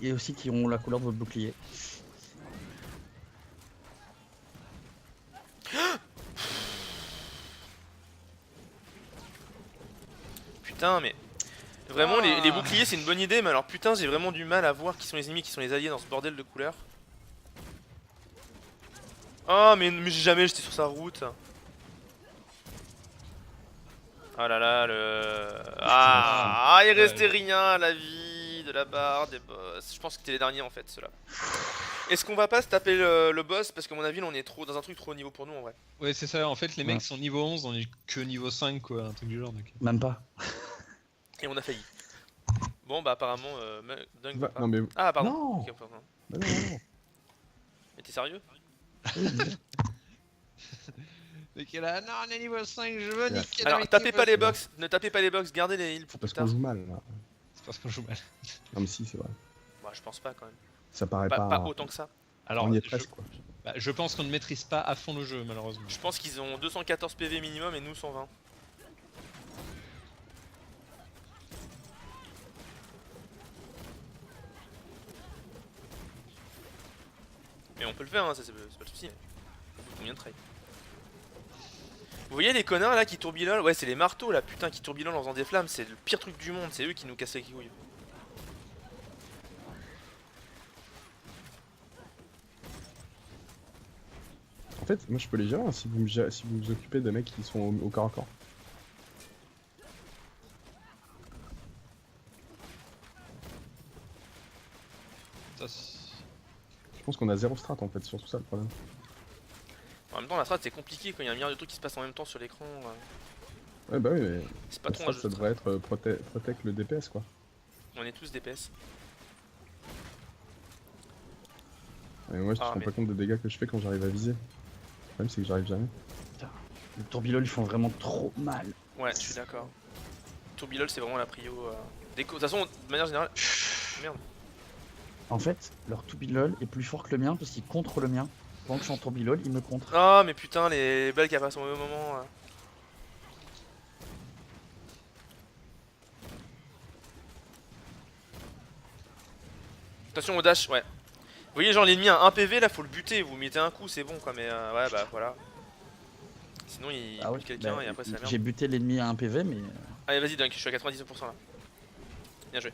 Et aussi qui ont la couleur de votre bouclier.
Putain, mais vraiment les boucliers c'est une bonne idée, mais alors putain, j'ai vraiment du mal à voir qui sont les ennemis, qui sont les alliés dans ce bordel de couleurs. Oh, mais jamais j'étais sur sa route. Oh là là, il restait rien à la vie de la barre des boss. Je pense que c'était les derniers en fait, ceux-là. Est-ce qu'on va pas se taper le boss? Parce qu'à mon avis, là, on est trop dans un truc trop haut niveau pour nous en vrai.
Ouais, c'est ça. En fait, les
Ouais.
mecs sont niveau 11, on est que niveau 5, quoi. Un truc du genre. Donc.
Même pas.
Et on a failli. Bon, bah apparemment, Dunk va
Va...
pas.
Non mais...
Ah, pardon.
Non.
Ok, pardon.
Bah non.
Mais t'es sérieux?
Donc là, non, on est niveau 5, je veux niquer.
Alors,
la
tapez
mec
pas
qui
les
veut-
box, ne tapez pas les box, gardez les heals
C'est
pour
parce
plus
qu'on
tard.
joue mal, là.
C'est parce qu'on joue mal.
Non mais si, c'est vrai.
Bah, je pense pas quand même.
Ça paraît
Pas autant que ça.
Alors,
On y est
je,
presque, quoi.
bah, je pense qu'on ne maîtrise pas à fond le jeu, malheureusement.
Je pense qu'ils ont 214 PV minimum et nous 120. Mais on peut le faire, hein, ça c'est pas le souci. Combien de traits? Vous voyez les connards là qui tourbillolent? Ouais, c'est les marteaux là, putain, qui tourbillolent en faisant des flammes. C'est le pire truc du monde, c'est eux qui nous cassent les couilles.
En fait, moi je peux les gérer hein, si si vous vous occupez des mecs qui sont au corps à corps.
Ça, c'est-
Je pense qu'on a zéro strat en fait, c'est surtout ça le problème.
En même temps, la strat c'est compliqué quand il y a un milliard de trucs qui se passent en même temps sur l'écran.
Ouais bah oui, mais
C'est pas
la
trop un
strat
jeu
ça
de
devrait être protect le DPS quoi.
On est tous DPS.
Et moi je te
Ah,
rends
mais-
pas compte des dégâts que je fais quand j'arrive à viser. Le problème c'est que j'arrive jamais.
Les tourbillol ils font vraiment trop mal.
Ouais, je suis d'accord. Tourbillol c'est vraiment la prio. De toute façon, de manière générale. Merde.
En fait, leur tourbillol est plus fort que le mien parce qu'il contre le mien. Pendant que je suis en tourbillol, il me contre.
Ah, mais putain, les balles qui apparaissent au même moment. Attention au dash, ouais. Vous voyez, genre l'ennemi a 1 PV là, faut le buter. Vous mettez un coup, c'est bon quoi, mais ouais, bah voilà. Sinon, il
Ah ouais,
bute quelqu'un
bah,
et après c'est la merde.
j'ai buté l'ennemi à un PV mais...
Allez, vas-y, Dunk, je suis à 99% là. Bien joué.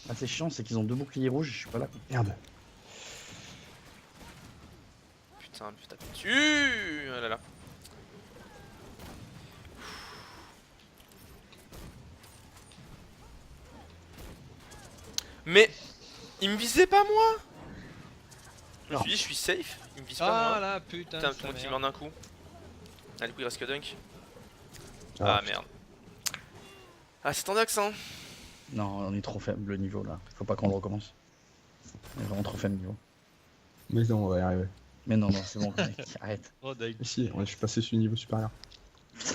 Ah, c'est chiant, c'est qu'ils ont deux boucliers rouges, je suis pas là.
Merde.
Putain, me tape dessus. Oh là là. Mais il me visait pas moi. Je me suis dit je suis safe, il me vise pas
Ah
moi.
là, putain.
Putain,
sa
tout le monde qui
mère.
meurt d'un coup. Ah, du coup il reste que Dunk.
Ah,
Ah merde. Ah, c'est Tandax hein.
Non, on est trop faible le niveau là. Faut pas qu'on le recommence. On est vraiment trop faible niveau.
Mais non, on va y arriver.
Mais non, non, c'est bon, mec, arrête.
Oh, dingue.
Et si, je suis passé sur le niveau supérieur.
Tu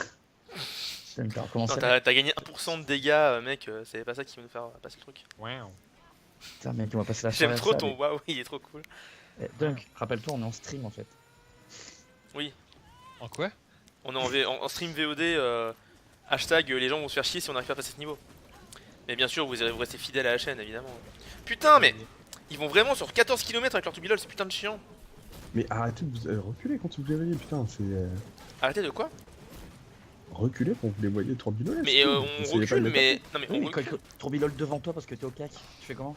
vas me faire recommencer.
Non, t'as gagné 1% de dégâts, mec, c'est pas ça qui va nous faire passer le truc.
Wow.
Putain, mec, on va passer la soirée
J'aime
à
trop
ça,
ton waouh, il est trop cool.
mais- Eh, Dunk, rappelle-toi, on est en stream en fait.
Oui,
En quoi?
on est en stream VOD, hashtag les gens vont se faire chier si on n'arrive pas à passer ce niveau. Mais bien sûr, vous restez fidèle à la chaîne, évidemment. Putain, mais ils vont vraiment sur 14 km avec leur tourbillol, c'est putain de chiant.
Mais arrêtez de vous reculer quand vous les voyez, putain, c'est.
Arrêtez de quoi?
Reculer quand vous les voyez tourbillonner.
Mais on recule, mais. Non, mais
Oui,
on
mais quand
recule.
tourbillol devant toi parce que t'es au cac, tu fais comment?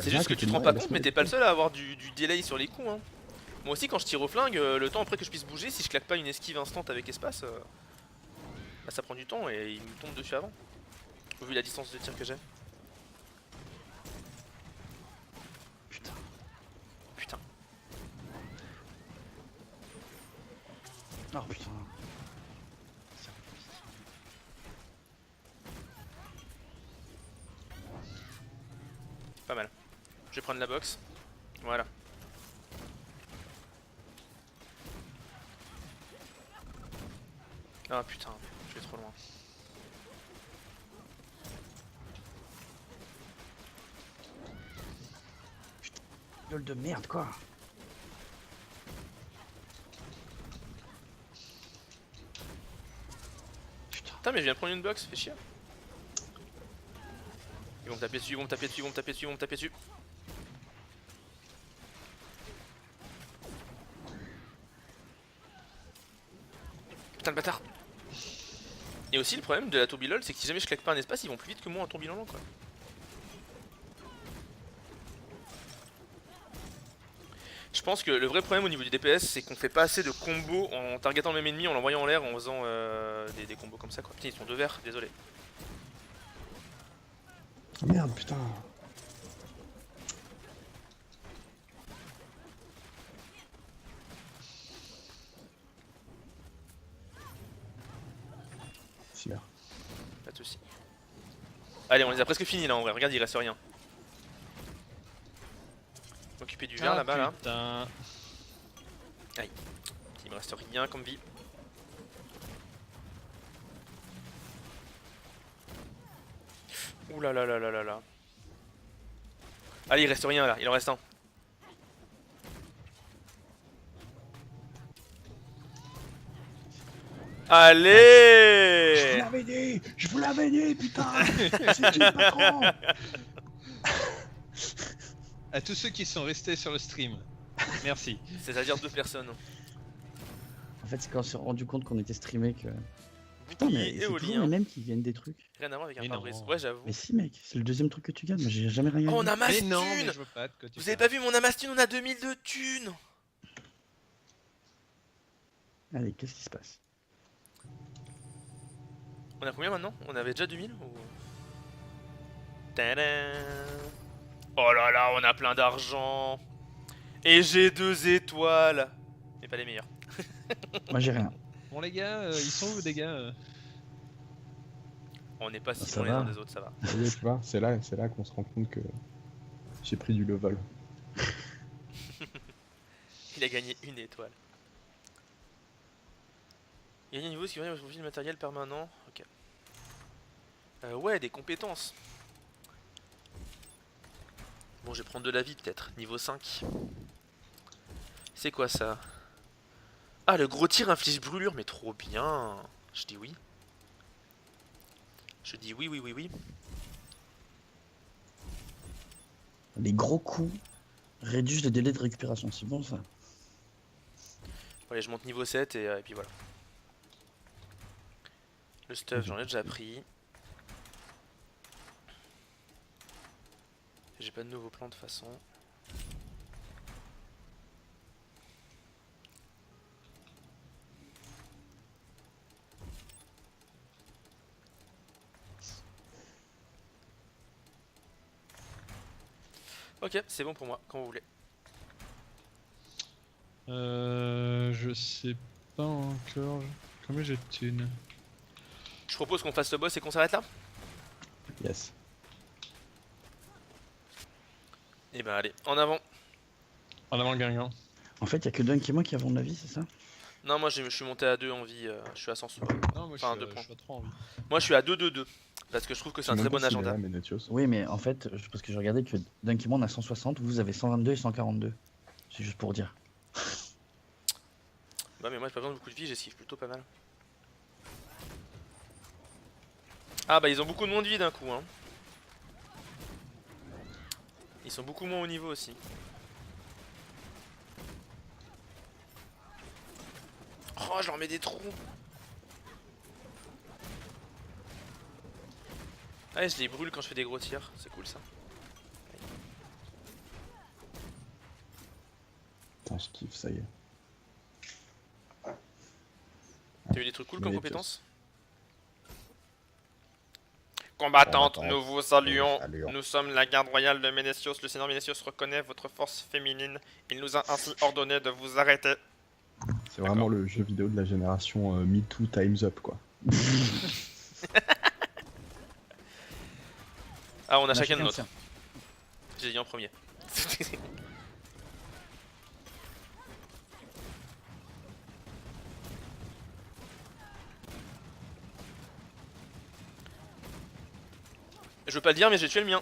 C'est juste que tu te rends pas compte, mais t'es pas le seul à avoir du delay sur les coups. Hein. Moi aussi, quand je tire au flingue, le temps après que je puisse bouger, si je claque pas une esquive instant avec espace, bah, ça prend du temps et il me tombe dessus avant. Vu la distance de tir que j'ai.
Putain.
Putain.
Oh putain.
Pas mal. Je vais prendre la box. Voilà. Ah putain, je vais trop loin.
Gueule de merde quoi. Putain.
Putain, mais je viens de prendre une box, fais chier. Ils vont me taper dessus, ils vont me taper dessus, ils vont me taper dessus, ils vont me taper dessus. Putain, le bâtard. Et aussi, le problème de la tourbillol, c'est que si jamais je claque pas un espace, ils vont plus vite que moi en tourbillon quoi. Je pense que le vrai problème au niveau du DPS, c'est qu'on fait pas assez de combos en targetant le même ennemi, en l'envoyant en l'air, en faisant des combos comme ça quoi. Putain, ils sont deux verts, désolé.
Oh, merde, putain. Super.
Pas de soucis. Allez, on les a presque finis là en vrai, regarde, il reste rien. M'occuper du vert là-bas là.
Putain.
Il me reste rien comme vie. Ouh là là là là là là. Allez, il reste rien là, il en reste un. Allez!
Je vous l'avais dit, putain. C'est qui le patron?
À tous ceux qui sont restés sur le stream, merci.
C'est-à-dire deux personnes.
En fait, c'est quand on s'est rendu compte qu'on était streamé que. Putain,
Bouclier
mais c'est toujours
éolien.
les mêmes qui gagnent des trucs.
Rien à voir avec un
Mais
pare-brise.
non.
Ouais, j'avoue.
Mais si, mec, c'est le deuxième truc que tu gagnes. Moi, j'ai jamais rien
Oh, on
gagné.
a masse
Mais non, mais
thunes!
je veux pas de côté.
Vous avez pas vu mon Amastune, on a 2000 de thunes!
Allez, qu'est-ce qui se passe?
On a combien maintenant? On avait déjà 2000 ou... Tadam. Oh là là, on a plein d'argent! Et j'ai 2 étoiles! Mais pas les meilleures.
Moi, j'ai rien.
Bon les gars, ils sont où les gars
On n'est pas si
Ça
loin les
va.
uns des autres, ça va.
Vous voyez, tu vois, c'est là qu'on se rend compte que j'ai pris du level.
Il a gagné 1 étoile. Gagner un niveau, ce qui va profil de matériel permanent. Ok. Ouais, des compétences. Bon, je vais prendre de la vie peut-être. Niveau 5. C'est quoi ça? Ah, le gros tir inflige brûlure, mais trop bien. Je dis oui. Je dis oui, oui, oui, oui.
Les gros coups réduisent le délai de récupération. C'est bon ça.
Allez, je monte niveau 7 et puis voilà. Le stuff, j'en ai déjà pris. J'ai pas de nouveau plan de toute façon. Ok, c'est bon pour moi, quand vous voulez.
Je sais pas encore. Combien j'ai de thunes?
Je propose qu'on fasse le boss et qu'on s'arrête là.
Yes.
Et ben allez, en avant.
En avant le Guingamp.
En fait, y a que Dunk et moi qui avons de la vie, c'est ça?
Non, moi je suis monté à 2 en vie, je suis à 100
Non, moi
Enfin,
je,
deux
suis
points.
je suis à 3 en vie.
Moi je suis à 2-2-2. Parce que je trouve que c'est un très bon agenda.
Oui, mais en fait, parce que je regardais que Dunk et moi on a 160, vous avez 122 et 142. C'est juste pour dire.
Bah mais moi j'ai pas besoin de beaucoup de vie, j'esquive plutôt pas mal. Ah bah ils ont beaucoup moins de vie d'un coup hein. Ils sont beaucoup moins au niveau aussi. Oh je leur mets des trous. Ah je les brûle quand je fais des gros tirs, c'est cool ça.
Putain, je kiffe, ça y est.
T'as eu des trucs cool comme
Mais
compétences? Combattante,
Combattante,
nous vous saluons.
saluons.
Nous sommes la garde royale de Ménécios. Le seigneur Ménécios reconnaît votre force féminine. Il nous a ainsi ordonné de vous arrêter.
C'est vraiment le jeu vidéo de la génération Me Too Times Up, quoi.
Ah, on a chacun de
un
notre.
sien.
J'ai dit en premier. Je veux pas le dire, mais j'ai tué le mien.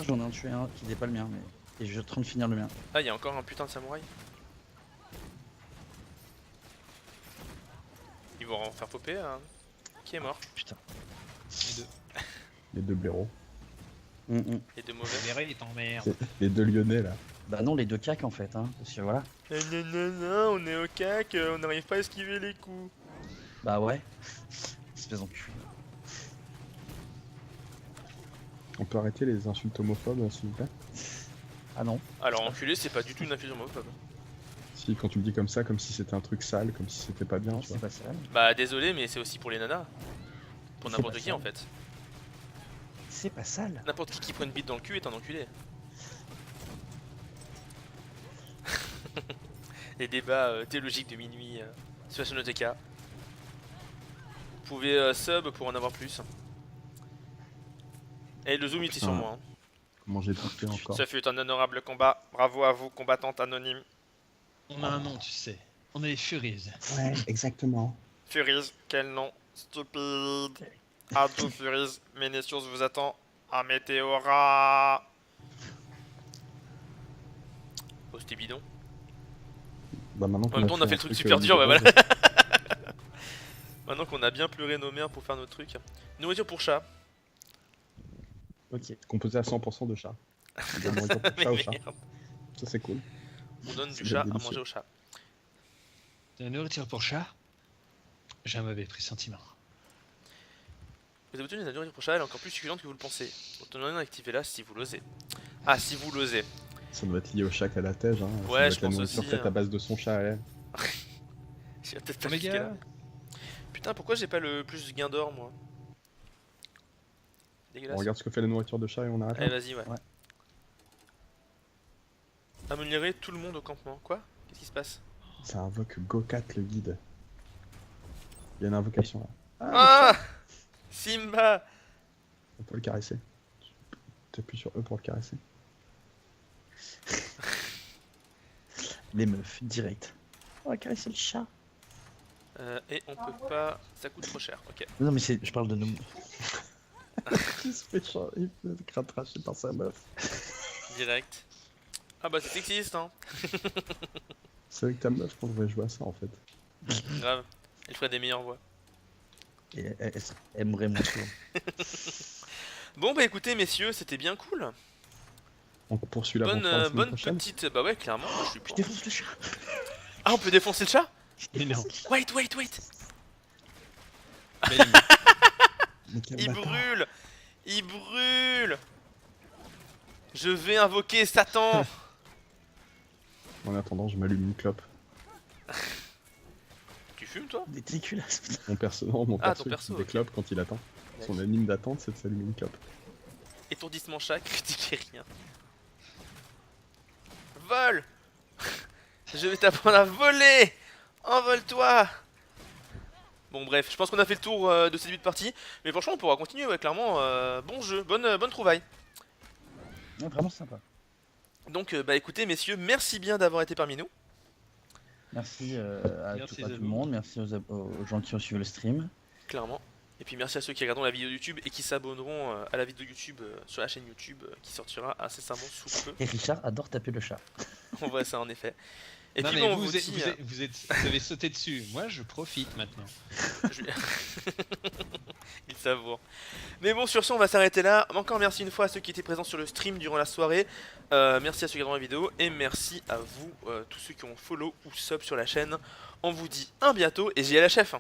J'en ai un tué un qui n'est pas le mien, mais. Et je suis en train de finir le mien.
Ah, il y a encore un putain de samouraï. Ils vont en faire popper un qui est mort.
Putain.
Les deux blaireaux.
Les deux mauvais.
Verré est en mer.
Les deux lyonnais, là.
Bah non, les deux cacs en fait, hein. Parce que voilà.
Non, on est au cac, on n'arrive pas à esquiver les coups.
Bah ouais. Espèce d'enculé.
On peut arrêter les insultes homophobes, s'il vous plaît?
Ah non.
Alors enculé, c'est pas du tout une infusion homophobe.
Si, quand tu le dis comme ça, comme si c'était un truc sale, comme si c'était pas bien,
Non,
tu
c'est
vois.
pas ça.
Bah désolé, mais c'est aussi pour les nanas. Pour
C'est
n'importe
pas
qui
ça.
en fait.
C'est pas sale.
N'importe qui prend une bite dans le cul est un enculé. Les débats théologiques de minuit sur la chaîne OTK. Vous pouvez sub pour en avoir plus. Et le zoom il était sur
Putain.
moi. Hein.
Comment j'ai tout fait encore?
Ce fut un honorable combat. Bravo à vous, combattante anonyme.
On a un nom, tu sais. On est les Furies.
Ouais, exactement.
Furies, quel nom stupide. Adieu Furies, Ménécios vous attend à Météora. Oh c'était bidon.
Bah maintenant
En même temps on a fait le truc super dur, ouais voilà. Maintenant qu'on a bien pleuré nos mères pour faire notre truc. Nourriture pour chat.
Ok. Composé à 100% de chats. De la nourriture pour chat au
Mais
chat.
merde.
Ça c'est cool.
On donne
C'est
du chat à
délicieux.
manger au chat.
De la nourriture pour chat. J'ai un mauvais pressentiment.
Vous avez obtenu la nourriture pour chat, elle est encore plus succulente que vous le pensez. Autant activez-la si vous l'osez. Ah si vous l'osez.
Ça doit être lié au chat qu'elle a tège, hein. Ça doit
Ouais,
être
je
la
pense
nourriture
aussi,
faite
hein.
à base de son chat à elle.
Je vais peut-être pas
Oméga.
cliquer là. Putain pourquoi j'ai pas le plus gain d'or moi?
On
Dégueulasse.
regarde ce que fait la nourriture de chat et on arrête.
Allez
là.
vas-y ouais.
Ouais.
Améliorer tout le monde au campement. Quoi? Qu'est-ce qui se passe?
Ça invoque Gokat le guide. Il y a une invocation là.
Ah Simba.
On peut le caresser. Tu appuies sur E pour le caresser.
Les meufs, direct. On va caresser le chat.
Et on peut pas... Ça coûte trop cher, ok.
Non mais je parle de nous.
Il se fait cratracher par sa meuf.
Direct. Ah bah c'est sexiste hein.
C'est avec ta meuf qu'on devrait jouer à ça en fait.
Grave. Elle ferait des meilleures voix.
Et elle aimerait mon tour.
Bon bah écoutez messieurs, c'était bien cool.
On poursuit l'aventure la semaine
Bonne
prochaine.
petite... Bah ouais clairement, moi, je suis
Je
pour.
défonce le chat.
Ah on peut défoncer le chat?
Mais non.
Wait.
Mais
Mais quel
Il
bâtard.
brûle. Il brûle. Je vais invoquer Satan.
En attendant, je m'allume une clope.
Tu fumes toi?
Des dégueulasses, putain.
Mon perso, non, mon
Ah,
perso,
ton
il
perso,
fume des
ok.
clopes quand il attend. Son anime d'attente, c'est de s'allumer une clope.
Étourdissement chat, critiquez rien. Vol. Je vais t'apprendre à voler. Envole-toi. Bon bref, je pense qu'on a fait le tour de ces débuts de partie. Mais franchement on pourra continuer, ouais, clairement. Bon jeu, bonne trouvaille.
Ouais, vraiment sympa.
Donc bah écoutez messieurs, merci bien d'avoir été parmi nous.
Merci
Merci,
tout le
Zabou.
monde, merci aux gens qui ont suivi le stream.
Clairement. Et puis merci à ceux qui regarderont la vidéo YouTube et qui s'abonneront à la vidéo YouTube sur la chaîne YouTube qui sortira incessamment sous peu.
Et Richard adore taper le chat.
On voit ça en effet. Et
Non,
puis
mais
bon, on
vous,
vous dit...
vous avez sauté dessus. Moi, je profite maintenant.
je- Il savoure. Mais bon, sur ce, on va s'arrêter là. Encore merci une fois à ceux qui étaient présents sur le stream durant la soirée. Merci à ceux qui regardent la vidéo. Et merci à vous, tous ceux qui ont follow ou sub sur la chaîne. On vous dit à bientôt et j'y ai la chef.